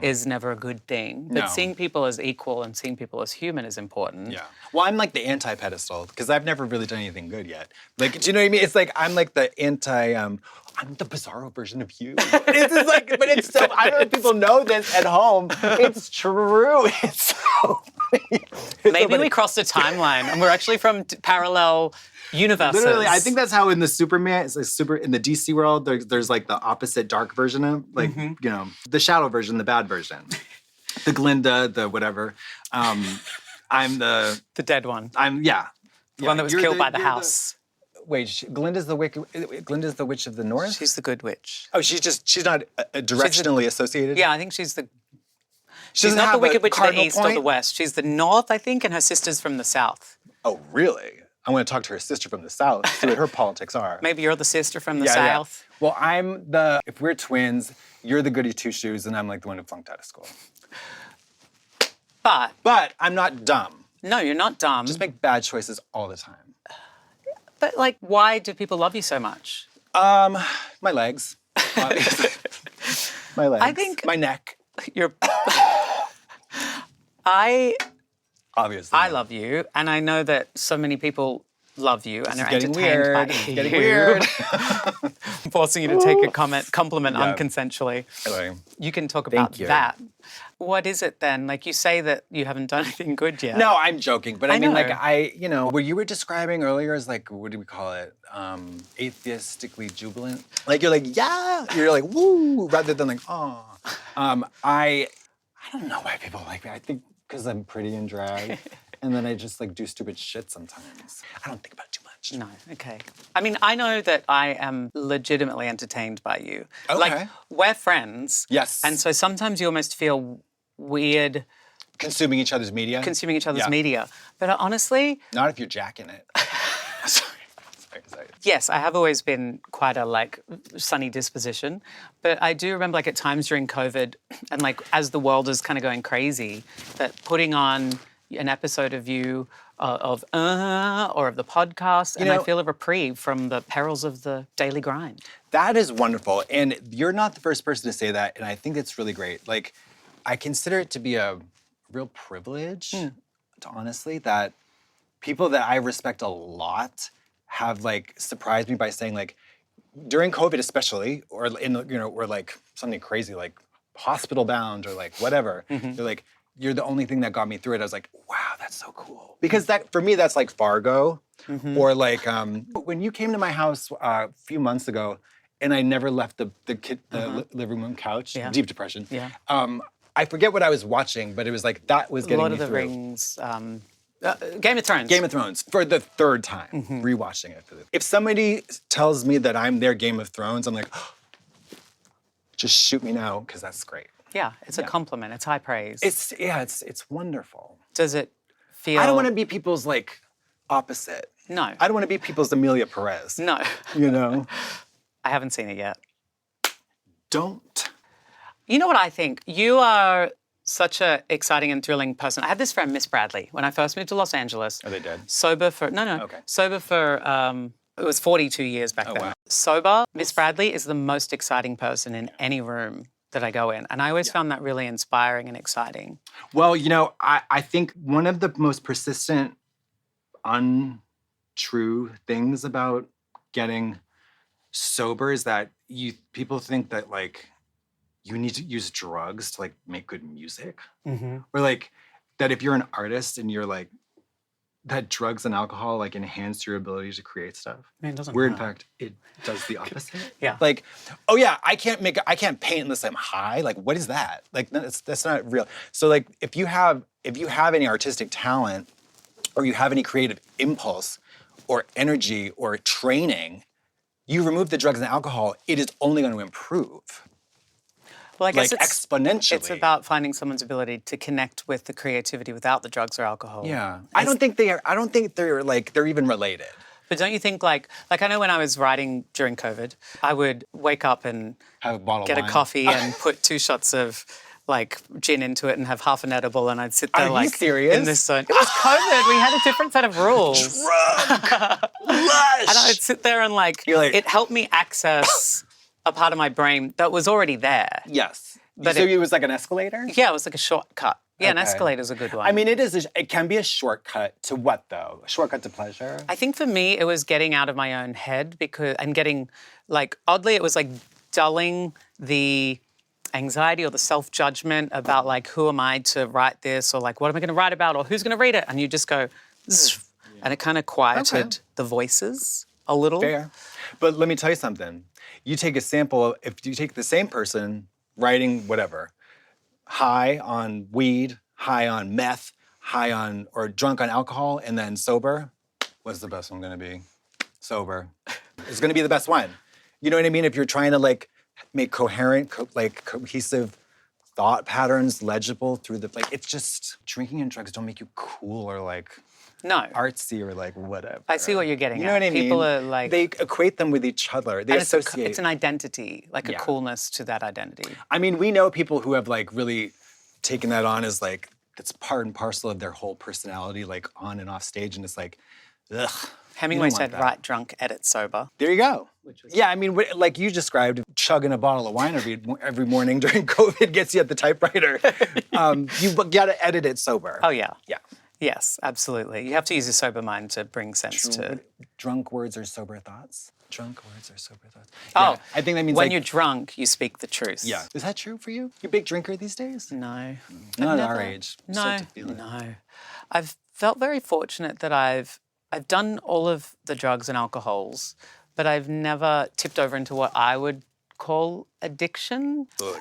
[SPEAKER 3] is never a good thing. But
[SPEAKER 2] No.
[SPEAKER 3] seeing people as equal and seeing people as human is important.
[SPEAKER 2] Yeah. Well, I'm like the anti-pedestal because I've never really done anything good yet. Like, do you know what I mean? It's like I'm like the I'm the bizarro version of you. It's just like, but it's so. I don't know if people know this at home. It's true. It's so funny.
[SPEAKER 3] Maybe we crossed a timeline and we're actually from parallel universes.
[SPEAKER 2] Literally, I think that's how in the Superman, it's like in the DC world, there's like the opposite dark version of, like, the shadow version, the bad version. The Glinda, the whatever. I'm the
[SPEAKER 3] dead one.
[SPEAKER 2] The
[SPEAKER 3] The one that was killed by the house.
[SPEAKER 2] Wait, Glinda's the witch of the north?
[SPEAKER 3] She's the good witch.
[SPEAKER 2] Oh, she's not directionally associated?
[SPEAKER 3] Yeah, I think she's She's
[SPEAKER 2] doesn't
[SPEAKER 3] not the
[SPEAKER 2] have a
[SPEAKER 3] Wicked Witch of the
[SPEAKER 2] cardinal
[SPEAKER 3] East or
[SPEAKER 2] point?
[SPEAKER 3] the West. She's the North, I think, and her sister's from the South.
[SPEAKER 2] Oh, really? I'm going to talk to her sister from the South, see what her politics are.
[SPEAKER 3] Maybe you're the sister from the
[SPEAKER 2] Yeah.
[SPEAKER 3] South.
[SPEAKER 2] Well, if we're twins, you're the goody two-shoes, and I'm like the one who flunked out of school. But I'm not dumb.
[SPEAKER 3] No, you're not dumb.
[SPEAKER 2] Just make bad choices all the time.
[SPEAKER 3] But like, why do people love you so much?
[SPEAKER 2] My legs. Obviously. My legs.
[SPEAKER 3] I think
[SPEAKER 2] my neck.
[SPEAKER 3] You're.
[SPEAKER 2] Obviously.
[SPEAKER 3] I love you, and I know that so many people love you and are
[SPEAKER 2] getting
[SPEAKER 3] entertained
[SPEAKER 2] weird.
[SPEAKER 3] by
[SPEAKER 2] It's
[SPEAKER 3] you.
[SPEAKER 2] getting weird.
[SPEAKER 3] Forcing you to take a compliment
[SPEAKER 2] Yeah.
[SPEAKER 3] unconsensually.
[SPEAKER 2] Anyway.
[SPEAKER 3] You can talk about
[SPEAKER 2] you.
[SPEAKER 3] that. What is it then? Like you say that you haven't done anything good yet.
[SPEAKER 2] No, I'm joking. But I mean,
[SPEAKER 3] know.
[SPEAKER 2] like, what you were describing earlier is like, what do we call it? Atheistically jubilant. Like, you're like, yeah. You're like, woo, rather than like, oh. I don't know why people like me. I think because I'm pretty in drag. And then I just like do stupid shit sometimes. I don't think about it too much.
[SPEAKER 3] No, okay. I mean, I know that I am legitimately entertained by you.
[SPEAKER 2] Okay.
[SPEAKER 3] Like, we're friends.
[SPEAKER 2] Yes.
[SPEAKER 3] And so sometimes you almost feel weird
[SPEAKER 2] Consuming each other's media.
[SPEAKER 3] consuming each other's
[SPEAKER 2] Yeah.
[SPEAKER 3] media. But honestly,
[SPEAKER 2] Not if you're jacking it. Sorry.
[SPEAKER 3] yes, I have always been quite a like sunny disposition, but I do remember like at times during COVID and like as the world is kind of going crazy, that putting on an episode of you or of the podcast, and I feel a reprieve from the perils of the daily grind.
[SPEAKER 2] That is wonderful. And you're not the first person to say that, and I think it's really great. Like, I consider it to be a real privilege, honestly, that people that I respect a lot have like surprised me by saying like, during COVID especially, or or like something crazy like hospital bound or like whatever, they're like, you're the only thing that got me through it. I was like, wow, that's so cool. Because that, for me, that's like Fargo. Or like, when you came to my house a few months ago and I never left the living room couch, deep depression.
[SPEAKER 3] Yeah.
[SPEAKER 2] I forget what I was watching, but it was like, that was getting
[SPEAKER 3] Lord
[SPEAKER 2] me
[SPEAKER 3] of the
[SPEAKER 2] through.
[SPEAKER 3] Rings, Game of Thrones.
[SPEAKER 2] Game of Thrones, for the third time, rewatching it. If somebody tells me that I'm their Game of Thrones, I'm like, oh, just shoot me now, because that's great.
[SPEAKER 3] Yeah, it's a compliment. It's high praise.
[SPEAKER 2] It's wonderful.
[SPEAKER 3] Does it feel...
[SPEAKER 2] I don't want to be people's like opposite.
[SPEAKER 3] No.
[SPEAKER 2] I don't want to be people's Amelia Perez.
[SPEAKER 3] No.
[SPEAKER 2] You know?
[SPEAKER 3] I haven't seen it yet.
[SPEAKER 2] Don't.
[SPEAKER 3] You know what I think? You are such an exciting and thrilling person. I had this friend, Miss Bradley, when I first moved to Los Angeles.
[SPEAKER 2] Are they dead?
[SPEAKER 3] Sober for... No.
[SPEAKER 2] Okay.
[SPEAKER 3] Sober for... it was 42 years back then.
[SPEAKER 2] Wow.
[SPEAKER 3] Sober, Miss Bradley is the most exciting person in any room that I go in. And I always found that really inspiring and exciting.
[SPEAKER 2] Well, I think one of the most persistent, untrue things about getting sober is that people think that like you need to use drugs to like make good music. Or like that if you're an artist and you're like, that drugs and alcohol like enhance your ability to create stuff.
[SPEAKER 3] I mean, it doesn't
[SPEAKER 2] Where in
[SPEAKER 3] matter.
[SPEAKER 2] fact it does the opposite.
[SPEAKER 3] Yeah.
[SPEAKER 2] Like, oh yeah, I can't paint unless I'm high. Like, what is that? Like, that's not real. So like, if you have any artistic talent, or you have any creative impulse, or energy, or training, you remove the drugs and alcohol, it is only going to improve.
[SPEAKER 3] Well, I guess
[SPEAKER 2] like exponentially.
[SPEAKER 3] It's about finding someone's ability to connect with the creativity without the drugs or alcohol.
[SPEAKER 2] Yeah. I don't think they're even related.
[SPEAKER 3] But don't you think like I know when I was writing during COVID, I would wake up and
[SPEAKER 2] Have a bottle
[SPEAKER 3] get
[SPEAKER 2] of
[SPEAKER 3] a
[SPEAKER 2] wine.
[SPEAKER 3] coffee and put 2 shots of like gin into it and have half an edible, and I'd sit there
[SPEAKER 2] Are you serious?
[SPEAKER 3] in this zone. It was COVID. We had a different set of rules.
[SPEAKER 2] Drunk! Lush!
[SPEAKER 3] And I'd sit there and like,
[SPEAKER 2] You're like-
[SPEAKER 3] it helped me access a part of my brain that was already there.
[SPEAKER 2] Yes.
[SPEAKER 3] But
[SPEAKER 2] so it was like an escalator?
[SPEAKER 3] Yeah, it was like a shortcut. Yeah, an
[SPEAKER 2] Okay.
[SPEAKER 3] escalator's a good one.
[SPEAKER 2] I mean, it can be a shortcut to what, though? A shortcut to pleasure?
[SPEAKER 3] I think for me, it was getting out of my own head and getting, like, oddly, it was like dulling the anxiety or the self-judgment about, like, who am I to write this, or, like, what am I going to write about, or who's going to read it? And you just go, zzz, and it kind of quieted the voices a little.
[SPEAKER 2] Fair. But let me tell you something. You take a sample, if you take the same person writing whatever, high on weed, high on meth, high on, or drunk on alcohol, and then sober, what's the best one gonna be? Sober. It's gonna be the best one. You know what I mean? If you're trying to like make coherent, cohesive thought patterns legible through the, like, it's just, drinking and drugs don't make you cool or like
[SPEAKER 3] No.
[SPEAKER 2] artsy or like whatever.
[SPEAKER 3] I see what you're getting
[SPEAKER 2] You know
[SPEAKER 3] at.
[SPEAKER 2] what I mean?
[SPEAKER 3] People are like...
[SPEAKER 2] They equate them with each other. They
[SPEAKER 3] and
[SPEAKER 2] associate.
[SPEAKER 3] it's an identity, like a
[SPEAKER 2] Yeah.
[SPEAKER 3] coolness to that identity.
[SPEAKER 2] I mean, we know people who have like really taken that on as like, it's part and parcel of their whole personality, like on and off stage, and it's like, ugh.
[SPEAKER 3] Hemingway
[SPEAKER 2] you don't want
[SPEAKER 3] said,
[SPEAKER 2] that.
[SPEAKER 3] write drunk, edit sober.
[SPEAKER 2] There you go. Yeah, I mean, like you described, chugging a bottle of wine every morning during COVID gets you at the typewriter. You gotta edit it sober.
[SPEAKER 3] Oh, yeah.
[SPEAKER 2] Yeah.
[SPEAKER 3] Yes, absolutely. You have to use a sober mind to bring sense to...
[SPEAKER 2] Drunk words are sober thoughts. Drunk words are sober thoughts.
[SPEAKER 3] Oh,
[SPEAKER 2] Yeah, I think that means
[SPEAKER 3] when
[SPEAKER 2] like,
[SPEAKER 3] you're drunk, you speak the truth.
[SPEAKER 2] yeah. Is that true for you? You a big drinker these days?
[SPEAKER 3] No.
[SPEAKER 2] Not
[SPEAKER 3] I've
[SPEAKER 2] at our
[SPEAKER 3] never-
[SPEAKER 2] age. I'm
[SPEAKER 3] No,
[SPEAKER 2] stoked to feel it.
[SPEAKER 3] no. I've felt very fortunate that I've done all of the drugs and alcohols, but I've never tipped over into what I would call addiction.
[SPEAKER 2] Ugh,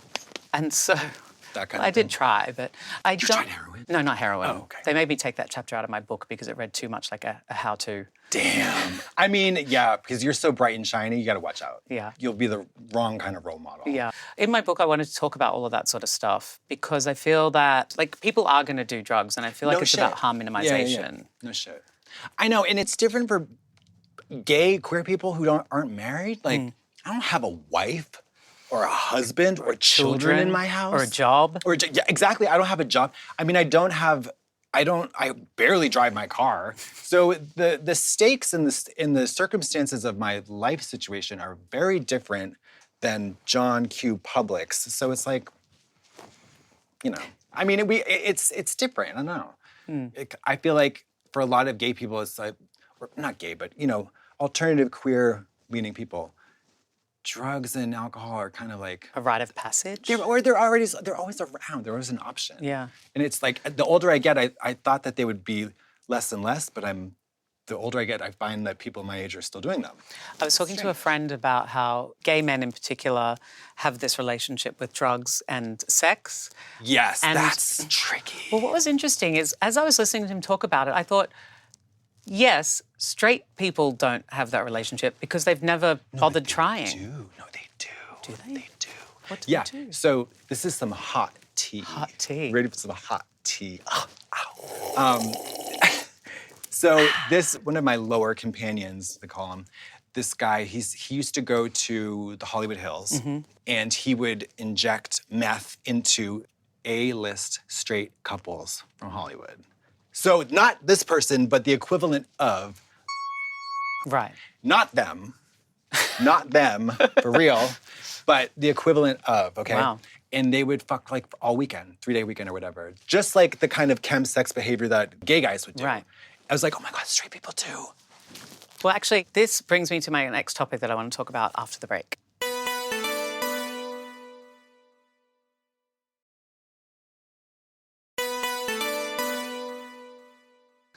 [SPEAKER 3] And so
[SPEAKER 2] that kind
[SPEAKER 3] I
[SPEAKER 2] of
[SPEAKER 3] did
[SPEAKER 2] thing.
[SPEAKER 3] try, but I don't...
[SPEAKER 2] tried heroin?
[SPEAKER 3] No, not heroin.
[SPEAKER 2] Oh, okay.
[SPEAKER 3] They made me take that chapter out of my book because it read too much like a how-to.
[SPEAKER 2] Damn. I mean, yeah, because you're so bright and shiny, you gotta watch out.
[SPEAKER 3] Yeah.
[SPEAKER 2] You'll be the wrong kind of role model.
[SPEAKER 3] Yeah. In my book, I wanted to talk about all of that sort of stuff because I feel that, like, people are going to do drugs, and I feel like
[SPEAKER 2] No
[SPEAKER 3] it's
[SPEAKER 2] shit.
[SPEAKER 3] about harm
[SPEAKER 2] Yeah,
[SPEAKER 3] minimization.
[SPEAKER 2] yeah. No shit. I know, and it's different for gay, queer people who aren't married. Like, I don't have a wife or a husband or children in my house.
[SPEAKER 3] Or a job.
[SPEAKER 2] Yeah, exactly. I don't have a job. I mean, I barely drive my car. So the stakes and the circumstances of my life situation are very different than John Q. Public's. So it's like, you know, I mean, it's different. I don't know. I feel like for a lot of gay people, it's like, or not gay, but, you know, alternative queer leaning people, drugs and alcohol are kind of like,
[SPEAKER 3] A rite of passage.
[SPEAKER 2] they're always around. They're always an option.
[SPEAKER 3] Yeah.
[SPEAKER 2] And it's like, the older I get, I thought that they would be less and less, but the older I get, I find that people my age are still doing them.
[SPEAKER 3] I was talking to a friend about how gay men in particular have this relationship with drugs and sex.
[SPEAKER 2] Yes,
[SPEAKER 3] And-
[SPEAKER 2] that's tricky.
[SPEAKER 3] Well, what was interesting is, as I was listening to him talk about it, I thought, yes, straight people don't have that relationship because they've never bothered trying.
[SPEAKER 2] No, they do.
[SPEAKER 3] Do they?
[SPEAKER 2] They do.
[SPEAKER 3] What do
[SPEAKER 2] Yeah,
[SPEAKER 3] they do?
[SPEAKER 2] so this is some hot tea.
[SPEAKER 3] Hot tea.
[SPEAKER 2] Ready for some hot tea. So this, one of my lower companions, they call him, this guy, he used to go to the Hollywood Hills and he would inject meth into A-list straight couples from Hollywood. So not this person, but the equivalent of,
[SPEAKER 3] Right.
[SPEAKER 2] not them, for real, but the equivalent of, okay?
[SPEAKER 3] Wow.
[SPEAKER 2] And they would fuck like all weekend, 3-day weekend or whatever. Just like the kind of chemsex behavior that gay guys would do.
[SPEAKER 3] Right.
[SPEAKER 2] I was like, oh my God, straight people too.
[SPEAKER 3] Well, actually, this brings me to my next topic that I want to talk about after the break.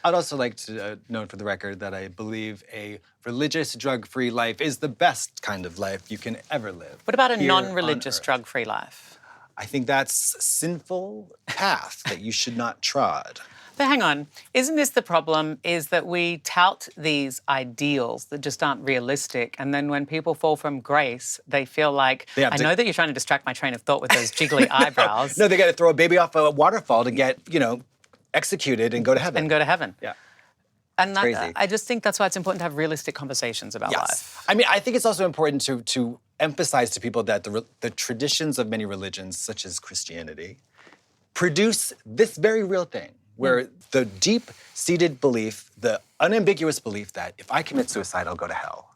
[SPEAKER 2] I'd also like to note for the record that I believe a religious, drug-free life is the best kind of life you can ever live.
[SPEAKER 3] What about a
[SPEAKER 2] here on
[SPEAKER 3] non-religious,
[SPEAKER 2] Earth.
[SPEAKER 3] drug-free life?
[SPEAKER 2] I think that's a sinful path that you should not trod.
[SPEAKER 3] But hang on, isn't this the problem, is that we tout these ideals that just aren't realistic, and then when people fall from grace, they feel like,
[SPEAKER 2] They have
[SPEAKER 3] I
[SPEAKER 2] to-
[SPEAKER 3] know that you're trying to distract my train of thought with those jiggly eyebrows,
[SPEAKER 2] No, they got to throw a baby off a waterfall to get, you know, executed and go to heaven.
[SPEAKER 3] and go to heaven.
[SPEAKER 2] Yeah.
[SPEAKER 3] And that,
[SPEAKER 2] crazy.
[SPEAKER 3] I just think that's why it's important to have realistic conversations about life.
[SPEAKER 2] I mean, I think it's also important to emphasize to people that the traditions of many religions, such as Christianity, produce this very real thing, where the deep-seated belief, the unambiguous belief that if I commit suicide, I'll go to hell.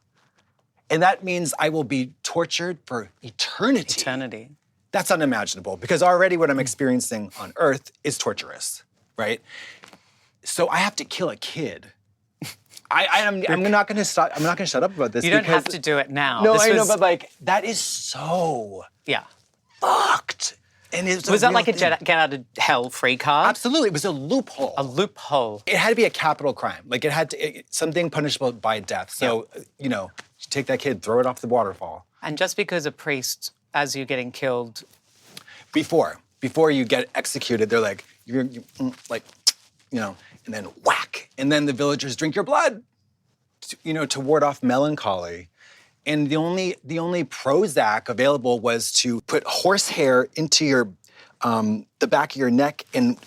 [SPEAKER 2] And that means I will be tortured for eternity.
[SPEAKER 3] Eternity.
[SPEAKER 2] That's unimaginable, because already what I'm experiencing on Earth is torturous, right? So I have to kill a kid. I'm not going to stop. I'm not going to shut up about this.
[SPEAKER 3] You don't
[SPEAKER 2] because-
[SPEAKER 3] have to do it now.
[SPEAKER 2] No,
[SPEAKER 3] This
[SPEAKER 2] I know,
[SPEAKER 3] was-
[SPEAKER 2] but like that is so
[SPEAKER 3] Yeah.
[SPEAKER 2] fucked. And it's
[SPEAKER 3] Was that like a
[SPEAKER 2] real thing.
[SPEAKER 3] get out of hell free card?
[SPEAKER 2] Absolutely, it was a loophole.
[SPEAKER 3] A loophole.
[SPEAKER 2] It had to be a capital crime. Like it had to something punishable by death. So you know, you take that kid, throw it off the waterfall.
[SPEAKER 3] And just because a priest, as you're getting killed,
[SPEAKER 2] Before you get executed, they're like like, you know, and then whack, and then the villagers drink your blood, to ward off melancholy. And the only Prozac available was to put horsehair into your the back of your neck and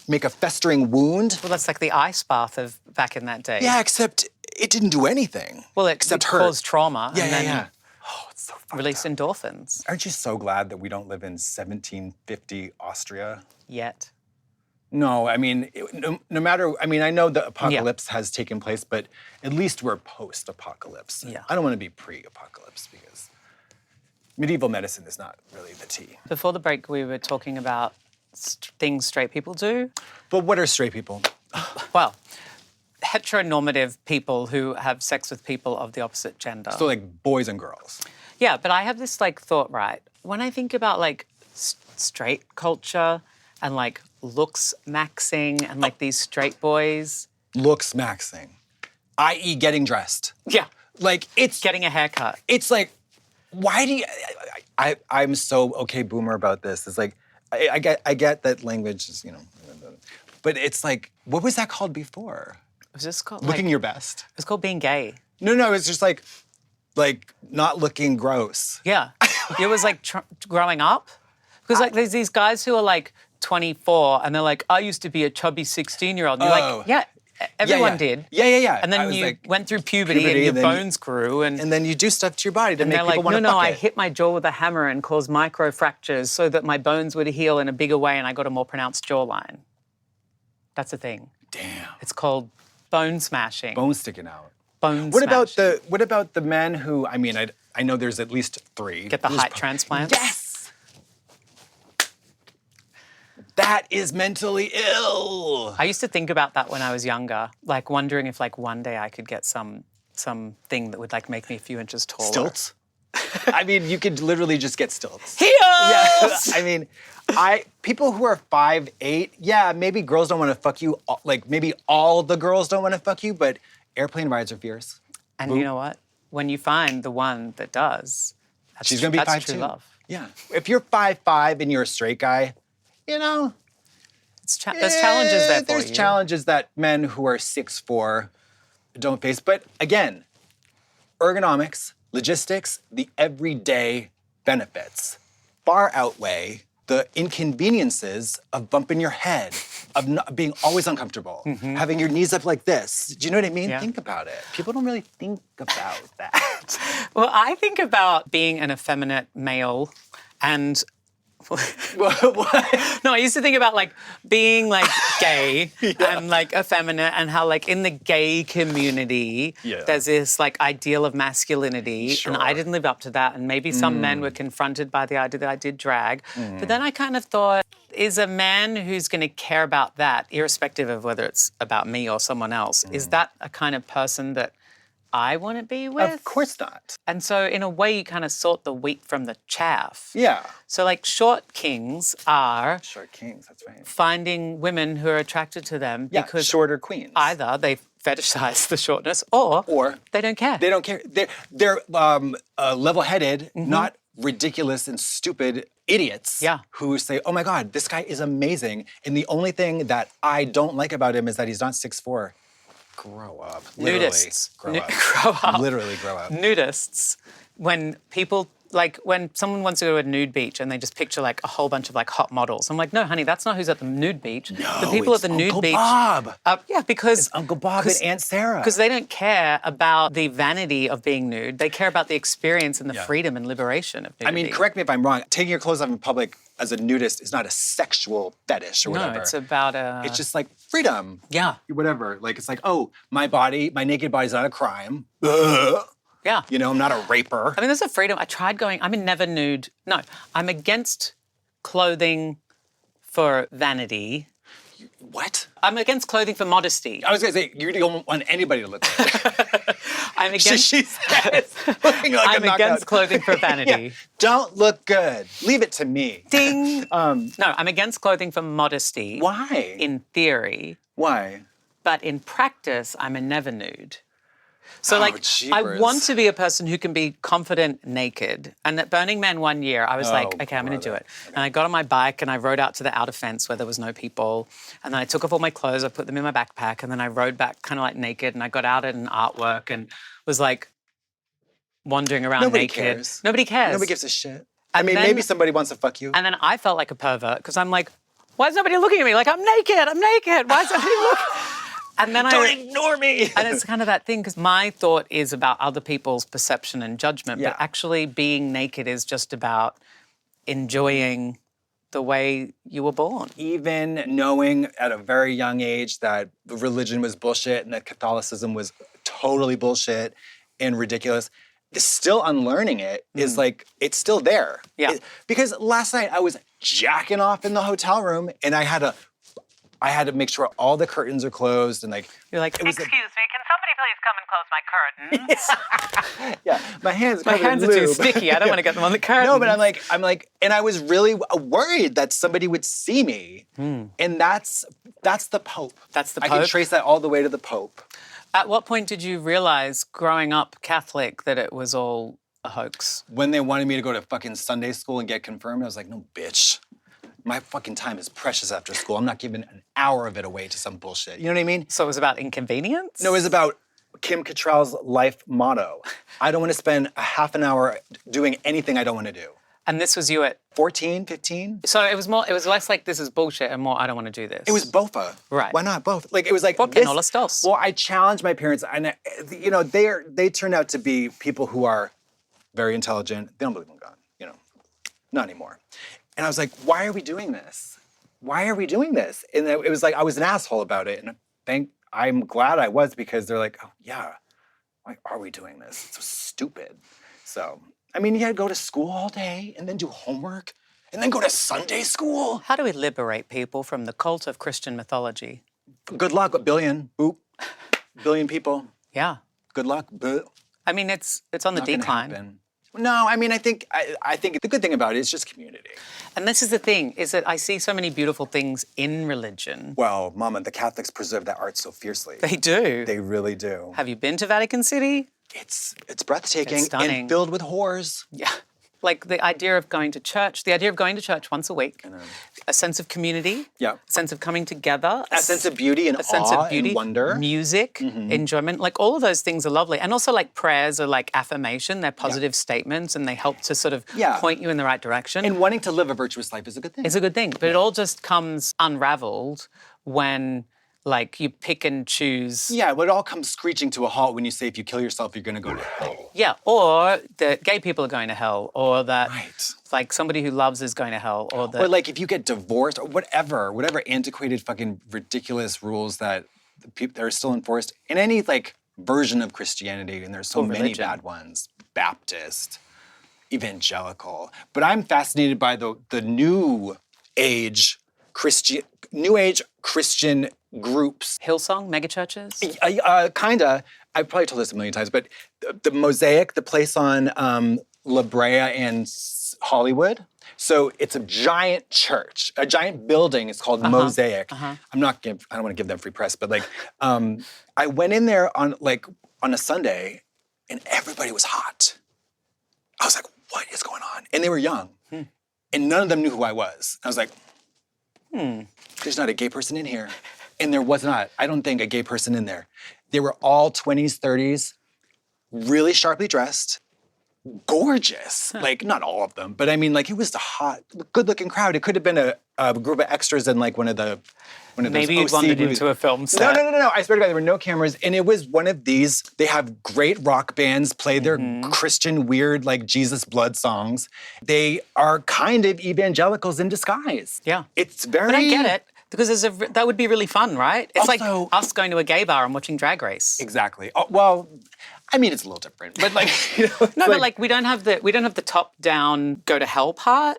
[SPEAKER 2] make a festering wound.
[SPEAKER 3] Well, that's like the ice bath of back in that day.
[SPEAKER 2] Yeah, except it didn't do anything.
[SPEAKER 3] Well, it
[SPEAKER 2] except hurt.
[SPEAKER 3] caused trauma and then
[SPEAKER 2] Oh, it's so fucked
[SPEAKER 3] released
[SPEAKER 2] up.
[SPEAKER 3] endorphins.
[SPEAKER 2] Aren't you so glad that we don't live in 1750 Austria?
[SPEAKER 3] Yet.
[SPEAKER 2] No, I mean, no matter, I mean, I know the apocalypse has taken place, but at least we're post-apocalypse.
[SPEAKER 3] Yeah.
[SPEAKER 2] I don't want to be pre-apocalypse because medieval medicine is not really the tea.
[SPEAKER 3] Before the break, we were talking about things straight people do.
[SPEAKER 2] But what are straight people?
[SPEAKER 3] Well, heteronormative people who have sex with people of the opposite gender.
[SPEAKER 2] So like boys and girls.
[SPEAKER 3] Yeah, but I have this like thought, right? When I think about like straight culture and like looks maxing and like these straight boys.
[SPEAKER 2] Looks maxing, i.e. getting dressed.
[SPEAKER 3] Yeah.
[SPEAKER 2] Like it's
[SPEAKER 3] Getting a haircut.
[SPEAKER 2] It's like, why do you? I'm so okay boomer about this. It's like I get that language is but it's like what was that called before?
[SPEAKER 3] Was this called
[SPEAKER 2] Looking your best.
[SPEAKER 3] It's called being gay.
[SPEAKER 2] No, it's just like not looking gross.
[SPEAKER 3] Yeah. It was like growing up. Because like there's these guys who are like 24 and they're like, I used to be a chubby 16-year-old. And you're like, yeah, everyone did.
[SPEAKER 2] Yeah.
[SPEAKER 3] And then you went through puberty and your bones grew. And
[SPEAKER 2] then you do stuff to your body to make
[SPEAKER 3] they're
[SPEAKER 2] people
[SPEAKER 3] like,
[SPEAKER 2] want to
[SPEAKER 3] no,
[SPEAKER 2] fuck
[SPEAKER 3] I
[SPEAKER 2] it.
[SPEAKER 3] hit my jaw with a hammer and caused microfractures so that my bones would heal in a bigger way and I got a more pronounced jawline. That's a thing.
[SPEAKER 2] Damn.
[SPEAKER 3] It's called bone smashing.
[SPEAKER 2] Bones sticking out.
[SPEAKER 3] Bone
[SPEAKER 2] What
[SPEAKER 3] smashing.
[SPEAKER 2] about the men who, I mean, I know there's at least 3.
[SPEAKER 3] Get the height transplants?
[SPEAKER 2] Yes! That is mentally ill.
[SPEAKER 3] I used to think about that when I was younger, like wondering if like one day I could get some thing that would like make me a few inches taller.
[SPEAKER 2] Stilts? I mean, you could literally just get stilts.
[SPEAKER 3] Heels!
[SPEAKER 2] Yeah, I mean, people who are 5'8", yeah, maybe girls don't want to fuck you, like maybe all the girls don't want to fuck you, but airplane rides are fierce.
[SPEAKER 3] And you know what? When you find the one that does,
[SPEAKER 2] She's gonna be 5'2".
[SPEAKER 3] that's true love.
[SPEAKER 2] Yeah. If you're 5'5" and you're a straight guy, there's
[SPEAKER 3] challenges there for
[SPEAKER 2] There's
[SPEAKER 3] you.
[SPEAKER 2] challenges that men who are 6'4" don't face. But again, ergonomics, logistics, the everyday benefits far outweigh the inconveniences of bumping your head, of not being always uncomfortable, having your knees up like this. Do you know what I mean?
[SPEAKER 3] Yeah.
[SPEAKER 2] Think about it. People don't really think about that.
[SPEAKER 3] Well, I think about being an effeminate male and
[SPEAKER 2] What?
[SPEAKER 3] no, I used to think about like being like gay and like effeminate and how like in the gay community there's this like ideal of masculinity and I didn't live up to that and maybe some men were confronted by the idea that I did drag. But then I kind of thought, is a man who's going to care about that, irrespective of whether it's about me or someone else, is that a kind of person that I want to be with?
[SPEAKER 2] Of course not.
[SPEAKER 3] And so in a way you kind of sort the wheat from the chaff.
[SPEAKER 2] Yeah.
[SPEAKER 3] So like short kings are
[SPEAKER 2] Short kings, that's right.
[SPEAKER 3] finding women who are attracted to them
[SPEAKER 2] Yeah,
[SPEAKER 3] because
[SPEAKER 2] shorter queens.
[SPEAKER 3] either they fetishize the shortness or they don't care.
[SPEAKER 2] They don't care. They're level-headed, not ridiculous and stupid idiots who say, oh my God, this guy is amazing. And the only thing that I don't like about him is that he's not 6'4". Grow up. Literally,
[SPEAKER 3] Nudists.
[SPEAKER 2] grow up.
[SPEAKER 3] Grow up.
[SPEAKER 2] Literally grow up.
[SPEAKER 3] Nudists, when people, like when someone wants to go to a nude beach and they just picture like a whole bunch of like hot models. I'm like, no, honey, that's not who's at the nude beach.
[SPEAKER 2] No,
[SPEAKER 3] the people at the
[SPEAKER 2] Uncle
[SPEAKER 3] nude beach.
[SPEAKER 2] Bob.
[SPEAKER 3] Because
[SPEAKER 2] It's Uncle Bob and Aunt Sarah.
[SPEAKER 3] Because they don't care about the vanity of being nude. They care about the experience and the freedom and liberation of nudity.
[SPEAKER 2] I mean, correct me if I'm wrong. Taking your clothes off in public as a nudist is not a sexual fetish or whatever.
[SPEAKER 3] No, it's about
[SPEAKER 2] It's just like freedom.
[SPEAKER 3] Yeah.
[SPEAKER 2] Whatever. Like, it's like, oh, my naked body's not a crime.
[SPEAKER 3] Yeah.
[SPEAKER 2] You know, I'm not a raper.
[SPEAKER 3] I mean, there's a freedom. I tried going, I'm in never nude. No, I'm against clothing for vanity.
[SPEAKER 2] What?
[SPEAKER 3] I'm against clothing for modesty.
[SPEAKER 2] I was going to say, you don't want anybody to look good.
[SPEAKER 3] I'm against...
[SPEAKER 2] She said, looking like
[SPEAKER 3] I'm
[SPEAKER 2] a
[SPEAKER 3] against
[SPEAKER 2] knockout.
[SPEAKER 3] clothing for vanity.
[SPEAKER 2] Don't look good. Leave it to me.
[SPEAKER 3] Ding! No, I'm against clothing for modesty.
[SPEAKER 2] Why?
[SPEAKER 3] In theory.
[SPEAKER 2] Why?
[SPEAKER 3] But in practice, I'm a never nude. So, I
[SPEAKER 2] jeepers.
[SPEAKER 3] want to be a person who can be confident naked. And at Burning Man one year, I was like, okay, I'm going to do it. And I got on my bike and I rode out to the outer fence where there was no people. And then I took off all my clothes, I put them in my backpack, and then I rode back kind of like naked. And I got out at an artwork and was like wandering around
[SPEAKER 2] Nobody
[SPEAKER 3] naked.
[SPEAKER 2] cares.
[SPEAKER 3] Nobody cares.
[SPEAKER 2] Nobody gives a shit.
[SPEAKER 3] And then,
[SPEAKER 2] maybe somebody wants to fuck you.
[SPEAKER 3] And then I felt like a pervert because I'm like, why is nobody looking at me? Like, I'm naked. Why is nobody looking? And then
[SPEAKER 2] Don't ignore me.
[SPEAKER 3] And it's kind of that thing because my thought is about other people's perception and judgment, but actually being naked is just about enjoying the way you were born.
[SPEAKER 2] Even knowing at a very young age that religion was bullshit and that Catholicism was totally bullshit and ridiculous, still unlearning it is like, it's still there.
[SPEAKER 3] Yeah.
[SPEAKER 2] Because last night I was jacking off in the hotel room and I had to make sure all the curtains are closed and like...
[SPEAKER 3] You're like, excuse me, can somebody please come and close my curtains?
[SPEAKER 2] Yeah, my hands
[SPEAKER 3] are too sticky. I don't want to get them on the curtains.
[SPEAKER 2] No, but I'm like, and I was really worried that somebody would see me. And that's the Pope.
[SPEAKER 3] That's the Pope?
[SPEAKER 2] I can trace that all the way to the Pope.
[SPEAKER 3] At what point did you realize, growing up Catholic, that it was all a hoax?
[SPEAKER 2] When they wanted me to go to fucking Sunday school and get confirmed, I was like, no, bitch. My fucking time is precious after school. I'm not giving an hour of it away to some bullshit. You know what I mean?
[SPEAKER 3] So it was about inconvenience?
[SPEAKER 2] No, it was about Kim Cattrall's life motto. I don't want to spend a half an hour doing anything I don't want to do.
[SPEAKER 3] And this was you at
[SPEAKER 2] 14, 15?
[SPEAKER 3] So it was less like this is bullshit and more I don't want to do this.
[SPEAKER 2] It was bofa.
[SPEAKER 3] Right.
[SPEAKER 2] Why not both? Like it was like
[SPEAKER 3] ¿Por qué no los dos?
[SPEAKER 2] Well, I challenged my parents, and they turned out to be people who are very intelligent. They don't believe in God, not anymore. And I was like, why are we doing this? Why are we doing this? And it was like I was an asshole about it, and I'm glad I was because they're like, oh yeah, why are we doing this? It's so stupid. So. I mean, you had to go to school all day and then do homework and then go to Sunday school.
[SPEAKER 3] How do we liberate people from the cult of Christian mythology?
[SPEAKER 2] Good luck, a billion. Boop. Billion people.
[SPEAKER 3] Yeah.
[SPEAKER 2] Good luck. Boop.
[SPEAKER 3] I mean, it's on the decline.
[SPEAKER 2] No, I mean, I think the good thing about it is just community.
[SPEAKER 3] And this is the thing, is that I see so many beautiful things in religion.
[SPEAKER 2] Well, Mama, the Catholics preserve that art so fiercely.
[SPEAKER 3] They do.
[SPEAKER 2] They really do.
[SPEAKER 3] Have you been to Vatican City?
[SPEAKER 2] It's breathtaking.
[SPEAKER 3] It's stunning.
[SPEAKER 2] And filled with whores.
[SPEAKER 3] Yeah. Like the idea of going to church once a week, a sense of community, a sense of coming together,
[SPEAKER 2] a sense of beauty and and wonder,
[SPEAKER 3] music, enjoyment, like all of those things are lovely. And also like prayers are like affirmation, they're positive statements and they help to sort of point you in the right direction.
[SPEAKER 2] And wanting to live a virtuous life is a good thing.
[SPEAKER 3] It's a good thing, but it all just comes unraveled when like you pick and choose.
[SPEAKER 2] Yeah, well, it all comes screeching to a halt when you say if you kill yourself, you're going to go to hell.
[SPEAKER 3] Yeah, or that gay people are going to hell, or that like somebody who loves is going to hell, or that...
[SPEAKER 2] Or like if you get divorced, or whatever antiquated fucking ridiculous rules that are still enforced in any like version of Christianity, and there's so many bad ones. Baptist, evangelical. But I'm fascinated by the new age Christian groups.
[SPEAKER 3] Hillsong, megachurches?
[SPEAKER 2] Kinda. I've probably told this a million times, but the Mosaic, the place on La Brea and Hollywood. So it's a giant church, a giant building. It's called Mosaic. I don't want to give them free press, but like, I went in there on a Sunday, and everybody was hot. I was like, what is going on? And they were young, and none of them knew who I was. I was like, there's not a gay person in here. And there was not, I don't think, a gay person in there. They were all 20s, 30s, really sharply dressed, gorgeous. Like, not all of them, but I mean, like, it was a hot, good-looking crowd. It could have been a group of extras in like one of those
[SPEAKER 3] Maybe you wandered into a film set.
[SPEAKER 2] No. I swear to God, there were no cameras. And it was one of these, they have great rock bands play their Christian, weird, like Jesus blood songs. They are kind of evangelicals in disguise.
[SPEAKER 3] Yeah.
[SPEAKER 2] It's very...
[SPEAKER 3] But I get it. Because that would be really fun, right? It's also, like us going to a gay bar and watching Drag Race.
[SPEAKER 2] Exactly. Oh, well, I mean, it's a little different, but like,
[SPEAKER 3] but like we don't have the top down go to hell part.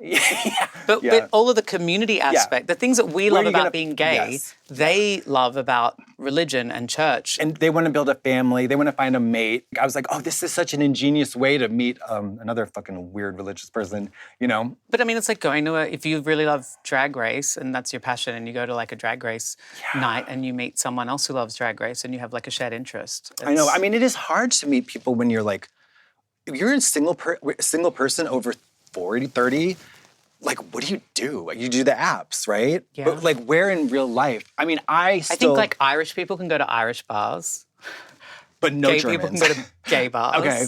[SPEAKER 3] But all of the community aspect, the things that we love about being gay, they love about religion and church.
[SPEAKER 2] And they want to build a family. They want to find a mate. I was like, oh, this is such an ingenious way to meet another fucking weird religious person,
[SPEAKER 3] But I mean, it's like going to if you really love Drag Race and that's your passion, and you go to like a Drag Race night and you meet someone else who loves Drag Race and you have like a shared interest.
[SPEAKER 2] I know. I mean, it is hard to meet people when you're like, if you're a single person over 40, 30, like, what do? You do the apps, right?
[SPEAKER 3] Yeah.
[SPEAKER 2] But like, where in real life? I mean, I think
[SPEAKER 3] like Irish people can go to Irish bars.
[SPEAKER 2] But no
[SPEAKER 3] gay
[SPEAKER 2] Germans.
[SPEAKER 3] People can go to gay bars.
[SPEAKER 2] Okay.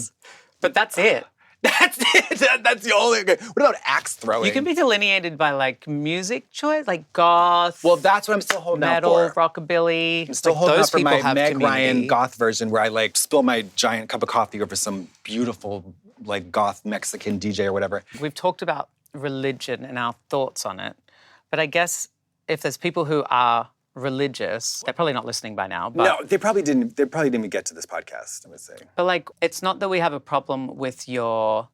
[SPEAKER 3] But that's it.
[SPEAKER 2] That's it. That's the only. What about axe throwing?
[SPEAKER 3] You can be delineated by like music choice, like goth.
[SPEAKER 2] Well, that's what I'm still holding
[SPEAKER 3] metal,
[SPEAKER 2] out for.
[SPEAKER 3] rockabilly.
[SPEAKER 2] I'm still
[SPEAKER 3] like,
[SPEAKER 2] holding
[SPEAKER 3] those
[SPEAKER 2] out for
[SPEAKER 3] people
[SPEAKER 2] my
[SPEAKER 3] have
[SPEAKER 2] Meg
[SPEAKER 3] community.
[SPEAKER 2] Ryan goth version where I like spill my giant cup of coffee over some beautiful like goth Mexican DJ or whatever.
[SPEAKER 3] We've talked about religion and our thoughts on it, but I guess if there's people who are religious, they're probably not listening by now. But,
[SPEAKER 2] No, they probably didn't even get to this podcast, I would say.
[SPEAKER 3] But like, it's not that we have a problem with your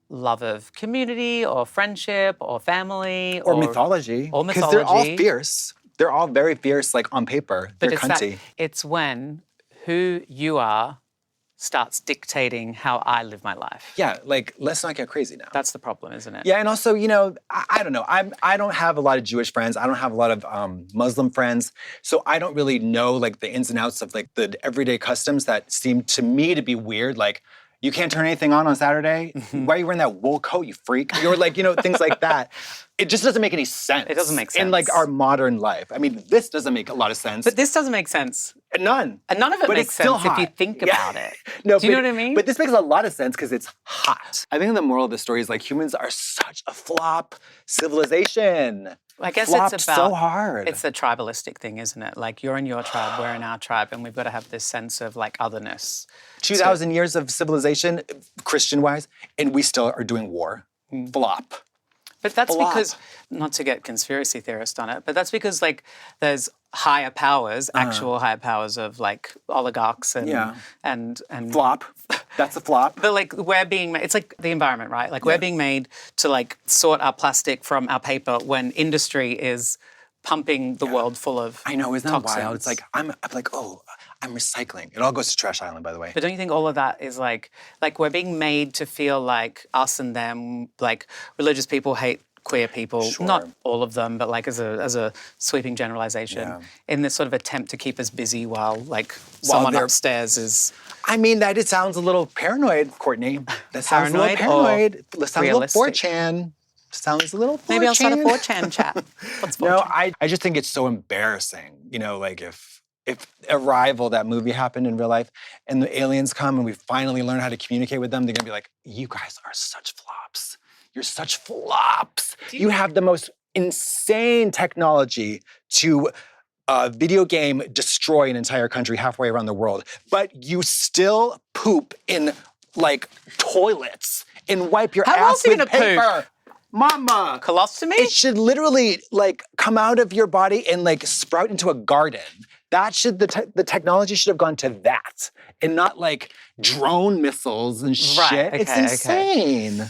[SPEAKER 3] love of community or friendship or family
[SPEAKER 2] Or mythology.
[SPEAKER 3] Or
[SPEAKER 2] Because they're all
[SPEAKER 3] mythology.
[SPEAKER 2] fierce. They're all very fierce, like on paper. They're cunty.
[SPEAKER 3] It's when who you are starts dictating how I live my life.
[SPEAKER 2] Yeah, like let's not get crazy now.
[SPEAKER 3] That's the problem, isn't it?
[SPEAKER 2] Yeah, and also, I don't know. I don't have a lot of Jewish friends. I don't have a lot of Muslim friends. So I don't really know like the ins and outs of like the everyday customs that seem to me to be weird. Like, you can't turn anything on Saturday. Why are you wearing that wool coat, you freak? You're like, things like that. It just doesn't make any sense.
[SPEAKER 3] It doesn't make sense.
[SPEAKER 2] In like our modern life. I mean, this doesn't make a lot of sense.
[SPEAKER 3] But this doesn't make sense.
[SPEAKER 2] None.
[SPEAKER 3] And none of it
[SPEAKER 2] But
[SPEAKER 3] makes
[SPEAKER 2] it's still
[SPEAKER 3] sense if you
[SPEAKER 2] hot.
[SPEAKER 3] think
[SPEAKER 2] Yeah.
[SPEAKER 3] about it.
[SPEAKER 2] No,
[SPEAKER 3] Do you know what I mean?
[SPEAKER 2] But this makes a lot of sense because it's hot. I think the moral of the story is like humans are such a flop civilization.
[SPEAKER 3] I guess
[SPEAKER 2] Flopped
[SPEAKER 3] it's about
[SPEAKER 2] so hard.
[SPEAKER 3] It's a tribalistic thing, isn't it? Like you're in your tribe, we're in our tribe, and we've got to have this sense of like otherness.
[SPEAKER 2] 2,000 years of civilization, Christian-wise, and we still are doing war. Flop.
[SPEAKER 3] But that's
[SPEAKER 2] Flop.
[SPEAKER 3] because, not to get conspiracy theorist on it, but that's because like there's higher powers, actual higher powers of like oligarchs and
[SPEAKER 2] Yeah.
[SPEAKER 3] and
[SPEAKER 2] Flop. That's a flop.
[SPEAKER 3] But like we're being made, it's like the environment, right? Like we're being made to like sort our plastic from our paper when industry is pumping the world full of
[SPEAKER 2] I know, isn't that
[SPEAKER 3] toxins.
[SPEAKER 2] wild? It's like, I'm like, oh, I'm recycling. It all goes to Trash Island, by the way.
[SPEAKER 3] But don't you think all of that is like we're being made to feel like us and them, like religious people hate queer people,
[SPEAKER 2] Sure.
[SPEAKER 3] not all of them, but like as a sweeping generalization,
[SPEAKER 2] Yeah.
[SPEAKER 3] in this sort of attempt to keep us busy while like someone
[SPEAKER 2] they're-
[SPEAKER 3] upstairs is
[SPEAKER 2] I mean, that it sounds a little paranoid, Courtney. That sounds
[SPEAKER 3] Paranoid
[SPEAKER 2] a little paranoid.
[SPEAKER 3] or
[SPEAKER 2] That sounds a little
[SPEAKER 3] realistic?
[SPEAKER 2] 4chan. Sounds a little 4chan.
[SPEAKER 3] maybe I'll start a 4chan chat. What's 4chan?
[SPEAKER 2] No, I just think it's so embarrassing. Like if Arrival, that movie happened in real life, and the aliens come and we finally learn how to communicate with them, they're gonna be like, you guys are such flops. You're such flops. You have the most insane technology to video game destroy an entire country halfway around the world, but you still poop in like toilets and wipe your
[SPEAKER 3] How
[SPEAKER 2] ass
[SPEAKER 3] else are you
[SPEAKER 2] with
[SPEAKER 3] gonna poop?
[SPEAKER 2] paper. Mama.
[SPEAKER 3] Colostomy?
[SPEAKER 2] It should literally like come out of your body and like sprout into a garden. That should the technology should have gone to that and not like drone missiles and shit.
[SPEAKER 3] Right,
[SPEAKER 2] It's
[SPEAKER 3] okay.
[SPEAKER 2] insane.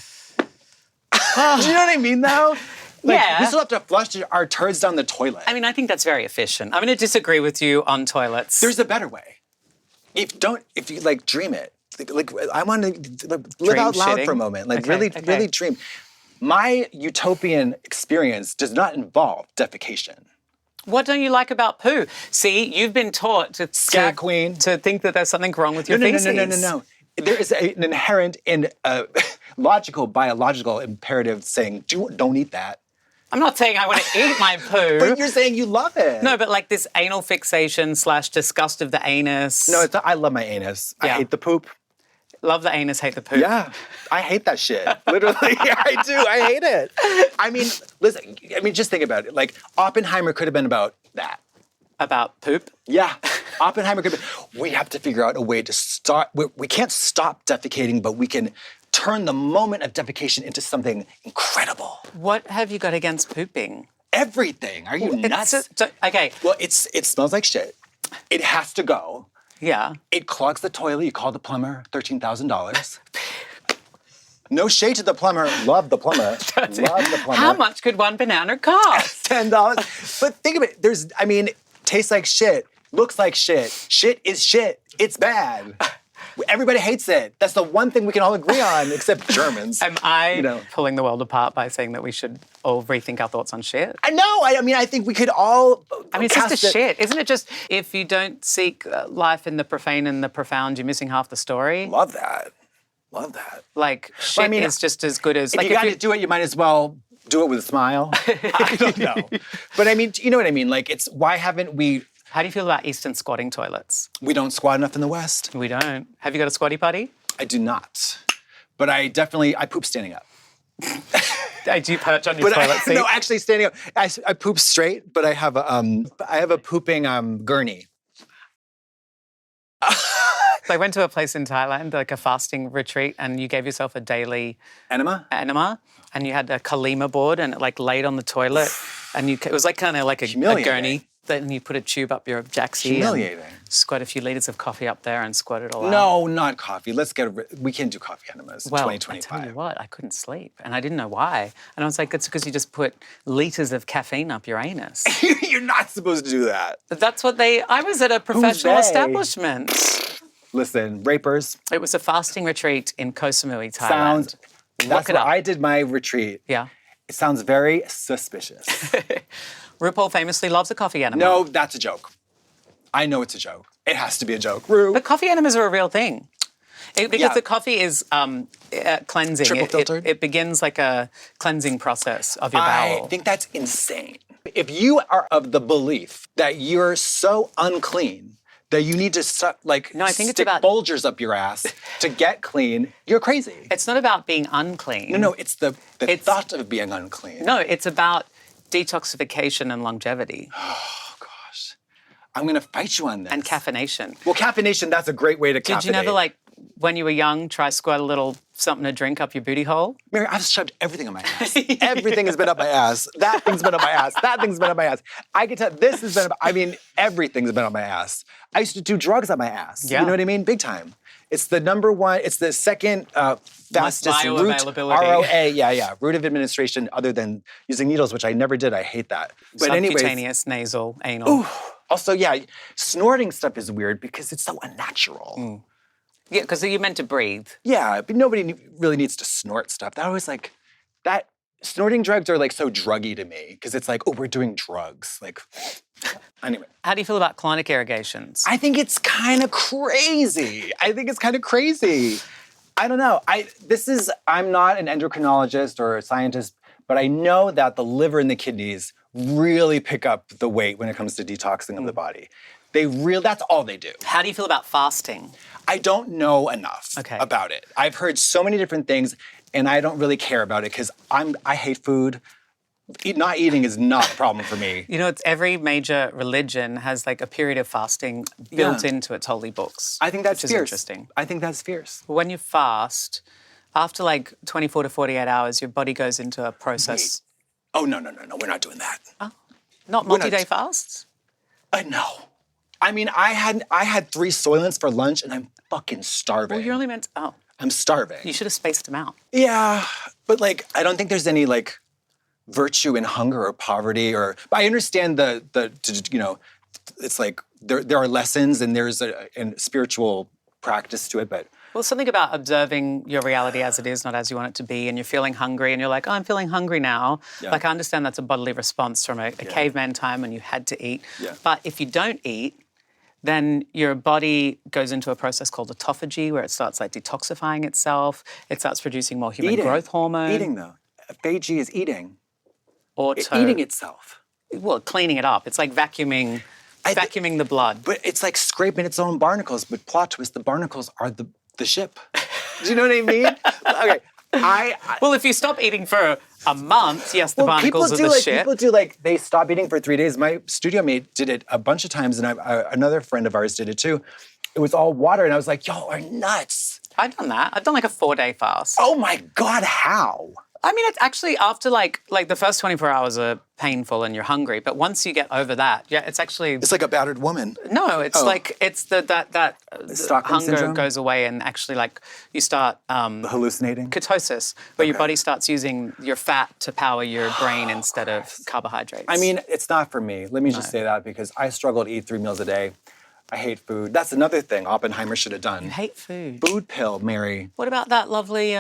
[SPEAKER 2] Do you know what I mean though? Like,
[SPEAKER 3] Yeah.
[SPEAKER 2] we still have to flush our turds down the toilet.
[SPEAKER 3] I mean, I think that's very efficient. I'm going to disagree with you on toilets.
[SPEAKER 2] There's a better way. If you like dream it. Like I want to live
[SPEAKER 3] Dream
[SPEAKER 2] out loud
[SPEAKER 3] shitting?
[SPEAKER 2] for a moment. Like
[SPEAKER 3] Okay,
[SPEAKER 2] really,
[SPEAKER 3] okay.
[SPEAKER 2] really dream. My utopian experience does not involve defecation.
[SPEAKER 3] What don't you like about poo? See, you've been taught to
[SPEAKER 2] Scat queen.
[SPEAKER 3] to think that there's something wrong with your feces.
[SPEAKER 2] No. There is an inherent and logical, biological imperative saying, don't eat that.
[SPEAKER 3] I'm not saying I want to eat my poo.
[SPEAKER 2] But you're saying you love it.
[SPEAKER 3] No, but like this anal fixation / disgust of the anus.
[SPEAKER 2] No, it's not, I love my anus. I
[SPEAKER 3] Yeah.
[SPEAKER 2] hate the poop.
[SPEAKER 3] Love the anus, hate the poop.
[SPEAKER 2] Yeah, I hate that shit. Literally, I do. I hate it. I mean, listen. Just think about it. Like Oppenheimer could have been about that.
[SPEAKER 3] About poop?
[SPEAKER 2] Yeah, Oppenheimer could be. We have to figure out a way to start. We can't stop defecating, but we can turn the moment of defecation into something incredible.
[SPEAKER 3] What have you got against pooping?
[SPEAKER 2] Everything. Are you nuts?
[SPEAKER 3] Okay,
[SPEAKER 2] Well, it smells like shit. It has to go.
[SPEAKER 3] yeah.
[SPEAKER 2] It clogs the toilet. You call the plumber, $13,000. No shade to the plumber. Love the plumber. Love the plumber.
[SPEAKER 3] How much could one banana cost?
[SPEAKER 2] $10. But think of it. Tastes like shit. Looks like shit. Shit is shit. It's bad. Everybody hates it. That's the one thing we can all agree on, except Germans.
[SPEAKER 3] Am I pulling the world apart by saying that we should all rethink our thoughts on shit?
[SPEAKER 2] I know. I think we could all.
[SPEAKER 3] It's just a shit. Isn't it just if you don't seek life in the profane and the profound, you're missing half the story?
[SPEAKER 2] Love that. Love that.
[SPEAKER 3] Like, shit is just as good as...
[SPEAKER 2] If you got to do it, you might as well do it with a smile. I don't know. But you know what I mean? Like, why haven't we...
[SPEAKER 3] How do you feel about Eastern squatting toilets?
[SPEAKER 2] We don't squat enough in the West.
[SPEAKER 3] We don't. Have you got a squatty potty?
[SPEAKER 2] I do not. but I poop standing up.
[SPEAKER 3] Do you perch on your toilet seat?
[SPEAKER 2] No, actually standing up. I poop straight, but I have a pooping gurney.
[SPEAKER 3] So I went to a place in Thailand, like a fasting retreat, and you gave yourself a daily
[SPEAKER 2] Enema,
[SPEAKER 3] and you had a kalima board, and it like laid on the toilet, and it was like kind of like a gurney. Then you put a tube up your jacksie.
[SPEAKER 2] Humiliating.
[SPEAKER 3] And squirt a few liters of coffee up there and squirt it all out.
[SPEAKER 2] No, not coffee. We can't do coffee enemas.
[SPEAKER 3] Well,
[SPEAKER 2] 2025.
[SPEAKER 3] I tell you what, I couldn't sleep, and I didn't know why. And I was like, it's because you just put liters of caffeine up your anus.
[SPEAKER 2] You're not supposed to do that.
[SPEAKER 3] That's what I was at a professional establishment.
[SPEAKER 2] Listen, rapers.
[SPEAKER 3] It was a fasting retreat in Koh Samui, Thailand.
[SPEAKER 2] That's where I did my retreat.
[SPEAKER 3] Yeah.
[SPEAKER 2] It sounds very suspicious.
[SPEAKER 3] RuPaul famously loves a coffee enema.
[SPEAKER 2] No, that's a joke. I know it's a joke. It has to be a joke. Ru.
[SPEAKER 3] But coffee enemas are a real thing. Because the coffee is cleansing.
[SPEAKER 2] Triple filtered?
[SPEAKER 3] It begins like a cleansing process of your bowel.
[SPEAKER 2] I think that's insane. If you are of the belief that you're so unclean that you need to stick
[SPEAKER 3] about
[SPEAKER 2] Folgers up your ass to get clean, you're crazy.
[SPEAKER 3] It's not about being unclean.
[SPEAKER 2] No, it's the thought of being unclean.
[SPEAKER 3] No, it's about detoxification and longevity.
[SPEAKER 2] Oh, gosh. I'm going to fight you on this.
[SPEAKER 3] And caffeination.
[SPEAKER 2] Well, caffeination, that's a great way to caffeinate.
[SPEAKER 3] Did you never, when you were young, try squirt a little something to drink up your booty hole?
[SPEAKER 2] Mary, I've shoved everything in my ass. Everything has been up my ass. That thing's been up my ass. That thing's been up my ass. I can tell this has been up, everything's been up my ass. I used to do drugs up my ass.
[SPEAKER 3] Yeah.
[SPEAKER 2] You know what I mean? Big time. It's the number one, it's the second fastest route.
[SPEAKER 3] Bioavailability.
[SPEAKER 2] Route of administration other than using needles, which I never did. I hate that. But
[SPEAKER 3] subcutaneous, nasal, anal.
[SPEAKER 2] Ooh. Also, snorting stuff is weird because it's so unnatural.
[SPEAKER 3] Mm. Yeah, because you're meant to breathe.
[SPEAKER 2] Yeah, but nobody really needs to snort stuff. That was that snorting drugs are so druggy to me because it's like, oh, we're doing drugs. Anyway.
[SPEAKER 3] How do you feel about colonic irrigations?
[SPEAKER 2] I think it's kind of crazy. I don't know. I'm not an endocrinologist or a scientist, but I know that the liver and the kidneys really pick up the weight when it comes to detoxing of the body. That's all they do.
[SPEAKER 3] How do you feel about fasting?
[SPEAKER 2] I don't know enough about it. I've heard so many different things, and I don't really care about it because I hate food. Not eating is not a problem for me.
[SPEAKER 3] You know, it's every major religion has a period of fasting built into its holy books.
[SPEAKER 2] I think that's
[SPEAKER 3] fierce.
[SPEAKER 2] fierce.
[SPEAKER 3] Interesting.
[SPEAKER 2] I think that's fierce.
[SPEAKER 3] When you fast, after 24 to 48 hours, your body goes into a process.
[SPEAKER 2] Wait. Oh, no. We're not doing that.
[SPEAKER 3] Oh, not multi-day fasts?
[SPEAKER 2] No. I mean, I had 3 Soylents for lunch, and I'm fucking starving.
[SPEAKER 3] Well, you're only meant to... Oh.
[SPEAKER 2] I'm starving.
[SPEAKER 3] You should have spaced them out.
[SPEAKER 2] Yeah, but I don't think there's any virtue in hunger or poverty but I understand it's there are lessons and there's a spiritual practice to it, but...
[SPEAKER 3] Well, something about observing your reality as it is, not as you want it to be, and you're feeling hungry, and you're like, oh, I'm feeling hungry now.
[SPEAKER 2] Yeah.
[SPEAKER 3] I understand that's a bodily response from a caveman time when you had to eat.
[SPEAKER 2] Yeah.
[SPEAKER 3] But if you don't eat, then your body goes into a process called autophagy, where it starts detoxifying itself. It starts producing more human growth hormone.
[SPEAKER 2] Eating, though. Phagy is eating.
[SPEAKER 3] Eating
[SPEAKER 2] itself.
[SPEAKER 3] Well, cleaning it up. It's like vacuuming the blood.
[SPEAKER 2] But it's like scraping its own barnacles. But plot twist, the barnacles are the ship. Do you know what I mean? Okay.
[SPEAKER 3] Well, if you stop eating for a month, yes, the barnacles are the ship.
[SPEAKER 2] People do they stop eating for 3 days. My studio mate did it a bunch of times, and another friend of ours did it too. It was all water, and I was like, y'all are nuts.
[SPEAKER 3] I've done that. I've done a 4-day fast.
[SPEAKER 2] Oh my God, how?
[SPEAKER 3] I mean, it's actually after the first 24 hours are painful and you're hungry, but once you get over that, it's actually...
[SPEAKER 2] It's like a battered woman.
[SPEAKER 3] No, it's it's that
[SPEAKER 2] Stockholm
[SPEAKER 3] hunger
[SPEAKER 2] syndrome?
[SPEAKER 3] goes away and actually you start...
[SPEAKER 2] hallucinating?
[SPEAKER 3] Ketosis, where your body starts using your fat to power your brain instead of carbohydrates.
[SPEAKER 2] I mean, it's not for me. Let me just say that because I struggle to eat 3 meals a day. I hate food. That's another thing Oppenheimer should have done.
[SPEAKER 3] You hate food.
[SPEAKER 2] Food pill, Mary.
[SPEAKER 3] What about that lovely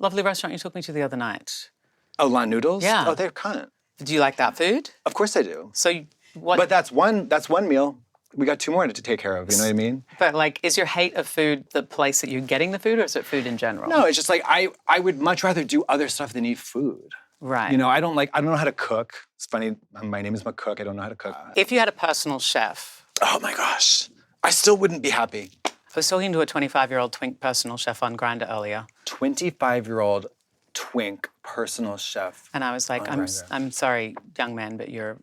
[SPEAKER 3] restaurant you took me to the other night?
[SPEAKER 2] Oh, La Noodles?
[SPEAKER 3] Yeah.
[SPEAKER 2] Oh, they're cunt.
[SPEAKER 3] Do you like that food?
[SPEAKER 2] Of course I do.
[SPEAKER 3] So what?
[SPEAKER 2] But that's one meal. We got 2 more to take care of, you know what I mean?
[SPEAKER 3] But is your hate of food the place that you're getting the food, or is it food in general?
[SPEAKER 2] No, it's just I would much rather do other stuff than eat food.
[SPEAKER 3] Right.
[SPEAKER 2] You know, I don't know how to cook. It's funny, my name is McCook. I don't know how to cook.
[SPEAKER 3] If you had a personal chef.
[SPEAKER 2] Oh my gosh. I still wouldn't be happy.
[SPEAKER 3] I was talking to a 25-year-old twink personal chef on Grindr earlier.
[SPEAKER 2] 25-year-old twink personal chef.
[SPEAKER 3] And I was like, I'm sorry, young man, but you're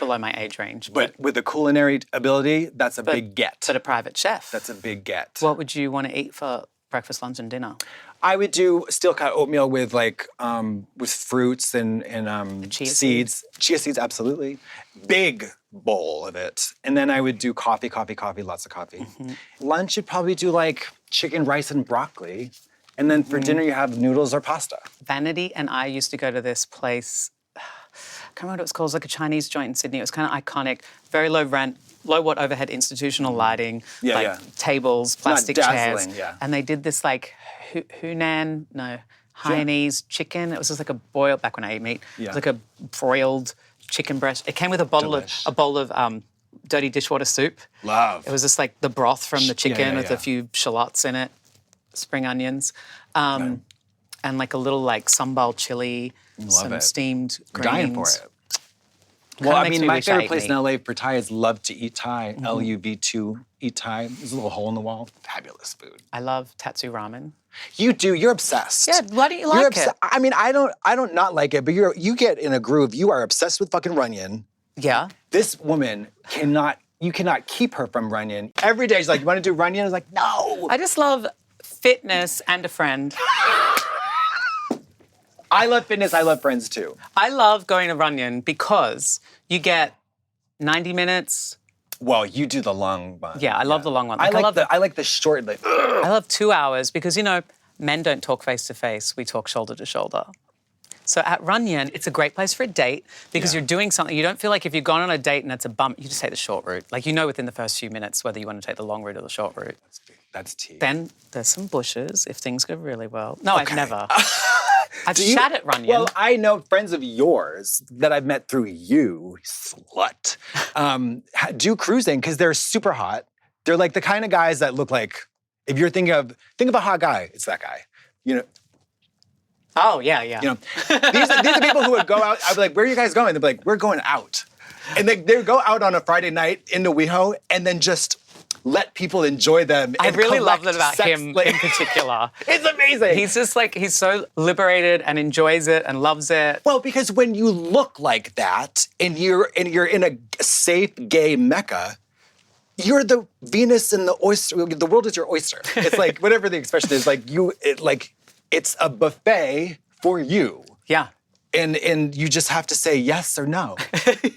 [SPEAKER 3] below my age range.
[SPEAKER 2] But with a culinary ability, that's a big get.
[SPEAKER 3] But a private chef.
[SPEAKER 2] That's a big get.
[SPEAKER 3] What would you want to eat for breakfast, lunch, and dinner?
[SPEAKER 2] I would do steel-cut oatmeal with with fruits and seeds. Chia seeds, absolutely. Big bowl of it. And then I would do coffee, lots of coffee.
[SPEAKER 3] Mm-hmm.
[SPEAKER 2] Lunch, you'd probably do like chicken, rice, and broccoli. And then for dinner, you have noodles or pasta.
[SPEAKER 3] Vanity and I used to go to this place, I can't remember what it was called. It was like a Chinese joint in Sydney. It was kind of iconic, very low rent, low watt overhead institutional lighting, tables, plastic chairs.
[SPEAKER 2] Yeah.
[SPEAKER 3] And they did this like Hainanese chicken. It was just like a boiled, back when I ate meat, it was like a broiled chicken breast. It came with a bowl of dirty dishwater soup.
[SPEAKER 2] Love.
[SPEAKER 3] It was just like the broth from the chicken with a few shallots in it, spring onions, and like a little like sambal chili, some steamed greens.
[SPEAKER 2] Dying for it. Well, I mean, my favorite place in LA for Thai is Love to Eat Thai, LUV2 Eat Thai. There's a little hole in the wall. Fabulous food.
[SPEAKER 3] I love Tatsu ramen.
[SPEAKER 2] You do. You're obsessed.
[SPEAKER 3] Yeah, why don't you like it?
[SPEAKER 2] I mean, I don't not like it, but you get in a groove. You are obsessed with fucking Runyon.
[SPEAKER 3] Yeah.
[SPEAKER 2] This woman you cannot keep her from Runyon. Every day she's like, you want to do Runyon? I was like, no.
[SPEAKER 3] I just love fitness and a friend.
[SPEAKER 2] I love fitness. I love friends too.
[SPEAKER 3] I love going to Runyon because you get 90 minutes.
[SPEAKER 2] Well, you do the long one.
[SPEAKER 3] Yeah, I love the long one.
[SPEAKER 2] I like the short. Like,
[SPEAKER 3] I love 2 hours because, you know, men don't talk face to face. We talk shoulder to shoulder. So at Runyon, it's a great place for a date because you're doing something. You don't feel like if you've gone on a date and it's a bump, you just take the short route. Like, you know within the first few minutes whether you want to take the long route or the short route.
[SPEAKER 2] That's tea.
[SPEAKER 3] Then there's some bushes if things go really well. No, I've never. I've sat at Runyon.
[SPEAKER 2] Well, I know friends of yours that I've met through you, slut, do cruising because they're super hot. They're like the kind of guys that look like, if you're think of a hot guy, it's that guy. You know.
[SPEAKER 3] Oh, yeah, yeah.
[SPEAKER 2] You know, these are people who would go out. I'd be like, where are you guys going? They'd be like, we're going out. And they go out on a Friday night into WeHo and then just let people enjoy them.
[SPEAKER 3] I
[SPEAKER 2] and
[SPEAKER 3] really love that about
[SPEAKER 2] sex
[SPEAKER 3] him in particular.
[SPEAKER 2] It's amazing.
[SPEAKER 3] He's just like, he's so liberated and enjoys it and loves it.
[SPEAKER 2] Well, because when you look like that and you're in a safe gay mecca, you're the Venus and the oyster. The world is your oyster. It's like whatever the expression is. Like it's a buffet for you.
[SPEAKER 3] Yeah.
[SPEAKER 2] And you just have to say yes or no,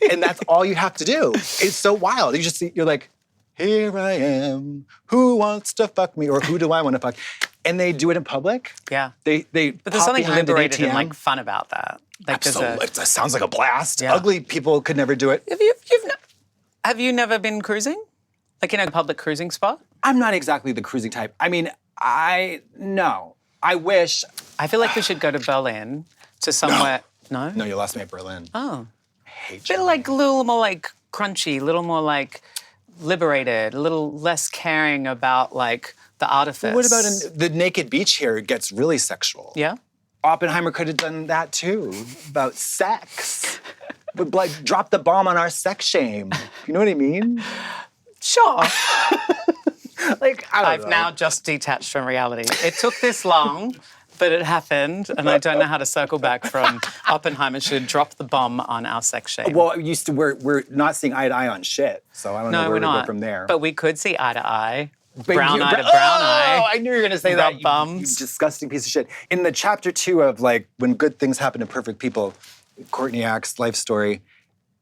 [SPEAKER 2] and that's all you have to do. It's so wild. You're like, here I am. Who wants to fuck me, or who do I want to fuck? And they do it in public.
[SPEAKER 3] Yeah.
[SPEAKER 2] But
[SPEAKER 3] there's something liberated and like fun about that. Like
[SPEAKER 2] Absolutely. That sounds like a blast.
[SPEAKER 3] Yeah.
[SPEAKER 2] Ugly people could never do it.
[SPEAKER 3] Have you never been cruising? Like in a public cruising spot?
[SPEAKER 2] I'm not exactly the cruising type. I mean, no. I wish.
[SPEAKER 3] I feel like we should go to Berlin to somewhere. No?
[SPEAKER 2] No, you lost me at Berlin.
[SPEAKER 3] Oh.
[SPEAKER 2] I hate you.
[SPEAKER 3] Bit like a little more like crunchy, a little more like liberated, a little less caring about like the artifice.
[SPEAKER 2] Well, what about the naked beach here? It gets really sexual.
[SPEAKER 3] Yeah?
[SPEAKER 2] Oppenheimer could have done that too, about sex. But like drop the bomb on our sex shame. You know what I mean?
[SPEAKER 3] Sure.
[SPEAKER 2] Like,
[SPEAKER 3] I've now just detached from reality. It took this long, but it happened, and I don't know how to circle back from Oppenheimer should drop the bomb on our sex shame.
[SPEAKER 2] Well, we're not seeing eye to eye on shit, so I don't know where to go from there.
[SPEAKER 3] But we could see eye to eye. Brown eye to brown eye.
[SPEAKER 2] Oh, I knew you were going to say that,
[SPEAKER 3] bums.
[SPEAKER 2] you disgusting piece of shit. In the chapter 2 of like when good things happen to perfect people, Courtney Act's life story,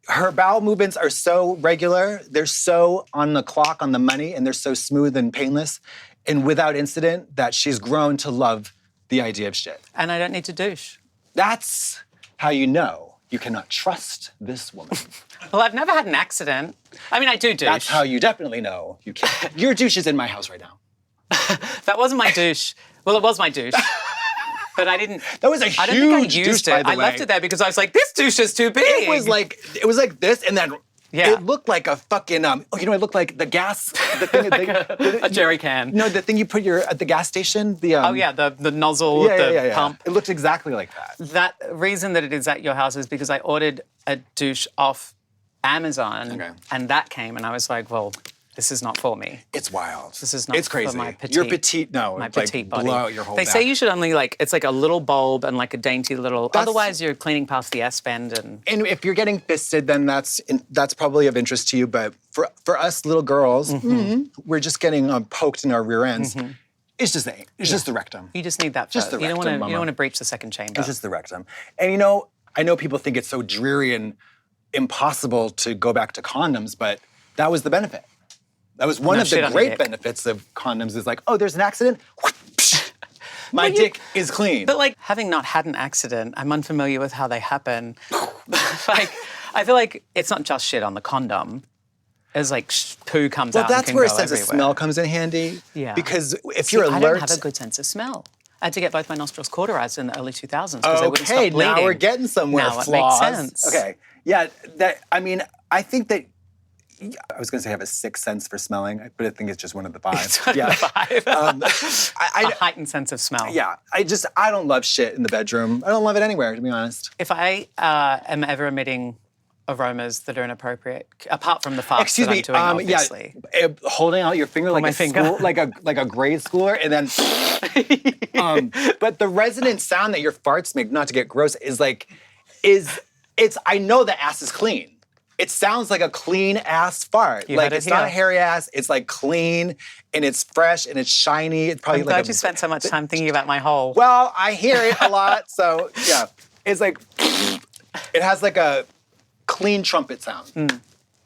[SPEAKER 2] her bowel movements are so regular, they're so on the clock, on the money, and they're so smooth and painless and without incident that she's grown to love the idea of shit.
[SPEAKER 3] And I don't need to douche.
[SPEAKER 2] That's how you know you cannot trust this woman.
[SPEAKER 3] Well, I've never had an accident. I mean, I do douche.
[SPEAKER 2] That's how you definitely know you can't. Your douche is in my house right now.
[SPEAKER 3] That wasn't my douche. Well, it was my douche. But I didn't.
[SPEAKER 2] That was a
[SPEAKER 3] I don't think I
[SPEAKER 2] huge
[SPEAKER 3] used
[SPEAKER 2] douche,
[SPEAKER 3] it.
[SPEAKER 2] by the
[SPEAKER 3] I
[SPEAKER 2] way.
[SPEAKER 3] left it there because I was like, this douche is too big.
[SPEAKER 2] It was like this, and then
[SPEAKER 3] Yeah.
[SPEAKER 2] it looked like a fucking it looked like the gas, the thing,
[SPEAKER 3] Like a jerry can.
[SPEAKER 2] No, the thing you put at the gas station. The
[SPEAKER 3] Oh yeah, the nozzle, the pump.
[SPEAKER 2] It looked exactly like that.
[SPEAKER 3] That reason that it is at your house is because I ordered a douche off Amazon,
[SPEAKER 2] Okay.
[SPEAKER 3] and that came, and I was like, well, this is not for me.
[SPEAKER 2] It's wild.
[SPEAKER 3] This is not
[SPEAKER 2] it's crazy.
[SPEAKER 3] for my petite.
[SPEAKER 2] You're petite. No,
[SPEAKER 3] my
[SPEAKER 2] it's like
[SPEAKER 3] petite body.
[SPEAKER 2] blow out your whole
[SPEAKER 3] They
[SPEAKER 2] back.
[SPEAKER 3] say you should only it's like a little bulb and like a dainty little. Otherwise, you're cleaning past the S bend and.
[SPEAKER 2] And if you're getting fisted, then that's probably of interest to you. But for us little girls, we're just getting poked in our rear ends. It's just the rectum.
[SPEAKER 3] You just need that.
[SPEAKER 2] Just the
[SPEAKER 3] you
[SPEAKER 2] rectum,
[SPEAKER 3] don't
[SPEAKER 2] Mama.
[SPEAKER 3] want to breach the second chamber.
[SPEAKER 2] It's just the rectum. And I know people think it's so dreary and impossible to go back to condoms, but that was the benefit. That was one of the great benefits of condoms is like, oh, there's an accident. My dick is clean.
[SPEAKER 3] But like having not had an accident, I'm unfamiliar with how they happen. Like, I feel like it's not just shit on the condom. It's like poo comes out.
[SPEAKER 2] Well, that's
[SPEAKER 3] and can
[SPEAKER 2] where a
[SPEAKER 3] go
[SPEAKER 2] sense
[SPEAKER 3] everywhere.
[SPEAKER 2] of smell comes in handy.
[SPEAKER 3] Yeah.
[SPEAKER 2] Because if you're alert.
[SPEAKER 3] I don't have a good sense of smell. I had to get both my nostrils cauterized in the early 2000s because they wouldn't stop bleeding.
[SPEAKER 2] Now we're getting somewhere.
[SPEAKER 3] Now
[SPEAKER 2] Flaws.
[SPEAKER 3] it makes sense.
[SPEAKER 2] Okay. Yeah. I think that. I was going to say I have a sixth sense for smelling, but I think it's just one of the five.
[SPEAKER 3] A heightened sense of smell.
[SPEAKER 2] Yeah. I don't love shit in the bedroom. I don't love it anywhere, to be honest.
[SPEAKER 3] If I am ever emitting aromas that are inappropriate, apart from the farts that I'm doing, obviously.
[SPEAKER 2] Yeah, holding out your finger like a grade schooler, and then. But the resonant sound that your farts make, not to get gross, I know the ass is clean. It sounds like a clean ass fart. It's not a hairy ass. It's like clean and it's fresh and it's shiny. It's probably
[SPEAKER 3] I'm glad you spent so much time thinking about my hole.
[SPEAKER 2] Well, I hear it a lot, so yeah. It's like it has like a clean trumpet sound.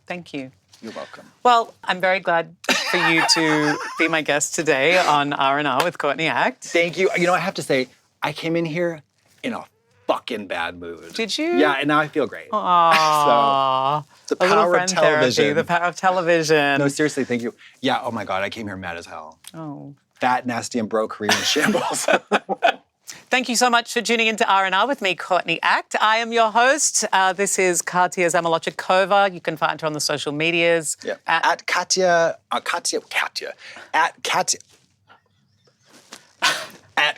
[SPEAKER 3] Thank you.
[SPEAKER 2] You're welcome.
[SPEAKER 3] Well, I'm very glad for you to be my guest today on RnR with Courtney Act.
[SPEAKER 2] Thank you. I have to say, I came in here in a fucking bad mood.
[SPEAKER 3] Did you?
[SPEAKER 2] Yeah, and now I feel great.
[SPEAKER 3] Aww.
[SPEAKER 2] So, the power of television.
[SPEAKER 3] Therapy, the power of television.
[SPEAKER 2] No, seriously, thank you. Yeah, oh my God, I came here mad as hell.
[SPEAKER 3] Oh.
[SPEAKER 2] Fat, nasty, and broke Korean shambles.
[SPEAKER 3] Thank you so much for tuning into RnR with me, Courtney Act. I am your host. This is Katya Zamolodchikova. You can find her on the social medias.
[SPEAKER 2] Yeah. At Katya. At Katya. At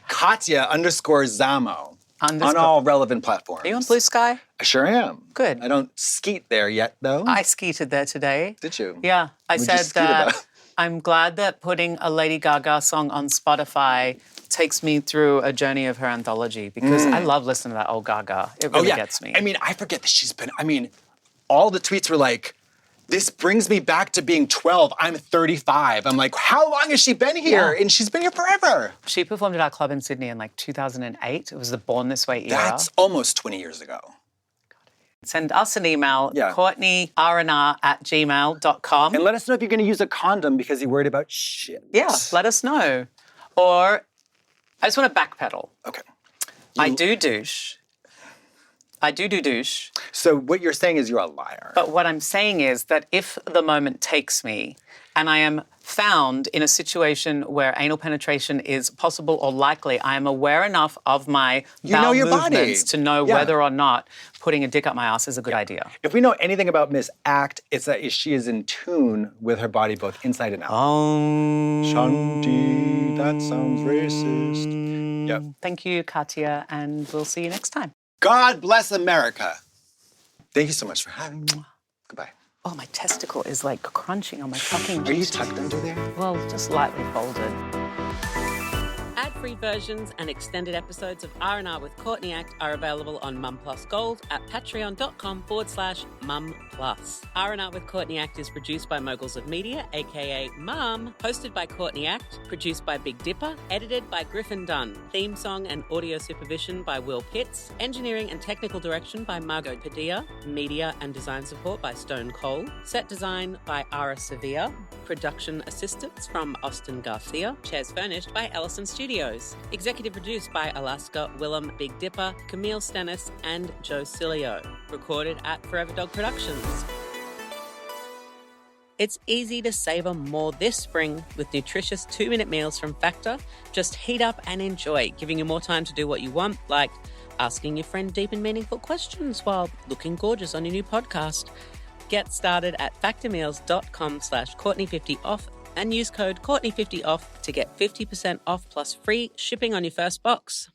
[SPEAKER 2] Katya_Zamo. On all relevant platforms.
[SPEAKER 3] Are you on Blue Sky?
[SPEAKER 2] I sure am.
[SPEAKER 3] Good.
[SPEAKER 2] I don't skeet there yet, though.
[SPEAKER 3] I skeeted there today.
[SPEAKER 2] Did you?
[SPEAKER 3] Yeah. I
[SPEAKER 2] What'd you
[SPEAKER 3] said
[SPEAKER 2] skeet about?
[SPEAKER 3] that I'm glad that putting a Lady Gaga song on Spotify takes me through a journey of her anthology because I love listening to that old Gaga. It really gets me.
[SPEAKER 2] I mean, I forget that all the tweets were like, this brings me back to being 12. I'm 35. I'm like, how long has she been here?
[SPEAKER 3] Yeah.
[SPEAKER 2] And she's been here forever.
[SPEAKER 3] She performed at our club in Sydney in like 2008. It was the Born This Way era.
[SPEAKER 2] That's almost 20 years ago.
[SPEAKER 3] Send us an email, CourtneyRnR@gmail.com.
[SPEAKER 2] And let us know if you're going to use a condom because you're worried about shit.
[SPEAKER 3] Yeah, let us know. Or I just want to backpedal.
[SPEAKER 2] Okay.
[SPEAKER 3] I do douche.
[SPEAKER 2] So what you're saying is you're a liar.
[SPEAKER 3] But what I'm saying is that if the moment takes me and I am found in a situation where anal penetration is possible or likely, I am aware enough of my bowel movements to know whether or not putting a dick up my ass is a good idea.
[SPEAKER 2] If we know anything about Miss Act, it's that she is in tune with her body both inside and out. Shanti, that sounds racist. Yep.
[SPEAKER 3] Thank you, Katya, and we'll see you next time.
[SPEAKER 2] God bless America. Thank you so much for having me. Goodbye.
[SPEAKER 3] Oh, my testicle is like crunching on my fucking.
[SPEAKER 2] Are you tucked under there?
[SPEAKER 3] Well, just lightly folded.
[SPEAKER 1] Ad-free versions and extended episodes of RnR with Courtney Act are available on Mum Plus Gold at patreon.com/Mum Plus. RnR with Courtney Act is produced by Moguls of Media, aka Mum, hosted by Courtney Act, produced by Big Dipper, edited by Griffin Dunn, theme song and audio supervision by Will Pitts, engineering and technical direction by Margot Padilla, media and design support by Stone Cole, set design by Ara Sevilla, production assistance from Austin Garcia, chairs furnished by Ellison Studios, executive produced by Alaska, Willem, Big Dipper, Camille Stennis, and Joe Cilio. Recorded at Forever Dog Productions. It's easy to savor more this spring with nutritious 2-minute meals from Factor. Just heat up and enjoy, giving you more time to do what you want, like asking your friend deep and meaningful questions while looking gorgeous on your new podcast. Get started at factormeals.com/Courtney50off and use code Courtney50off to get 50% off plus free shipping on your first box.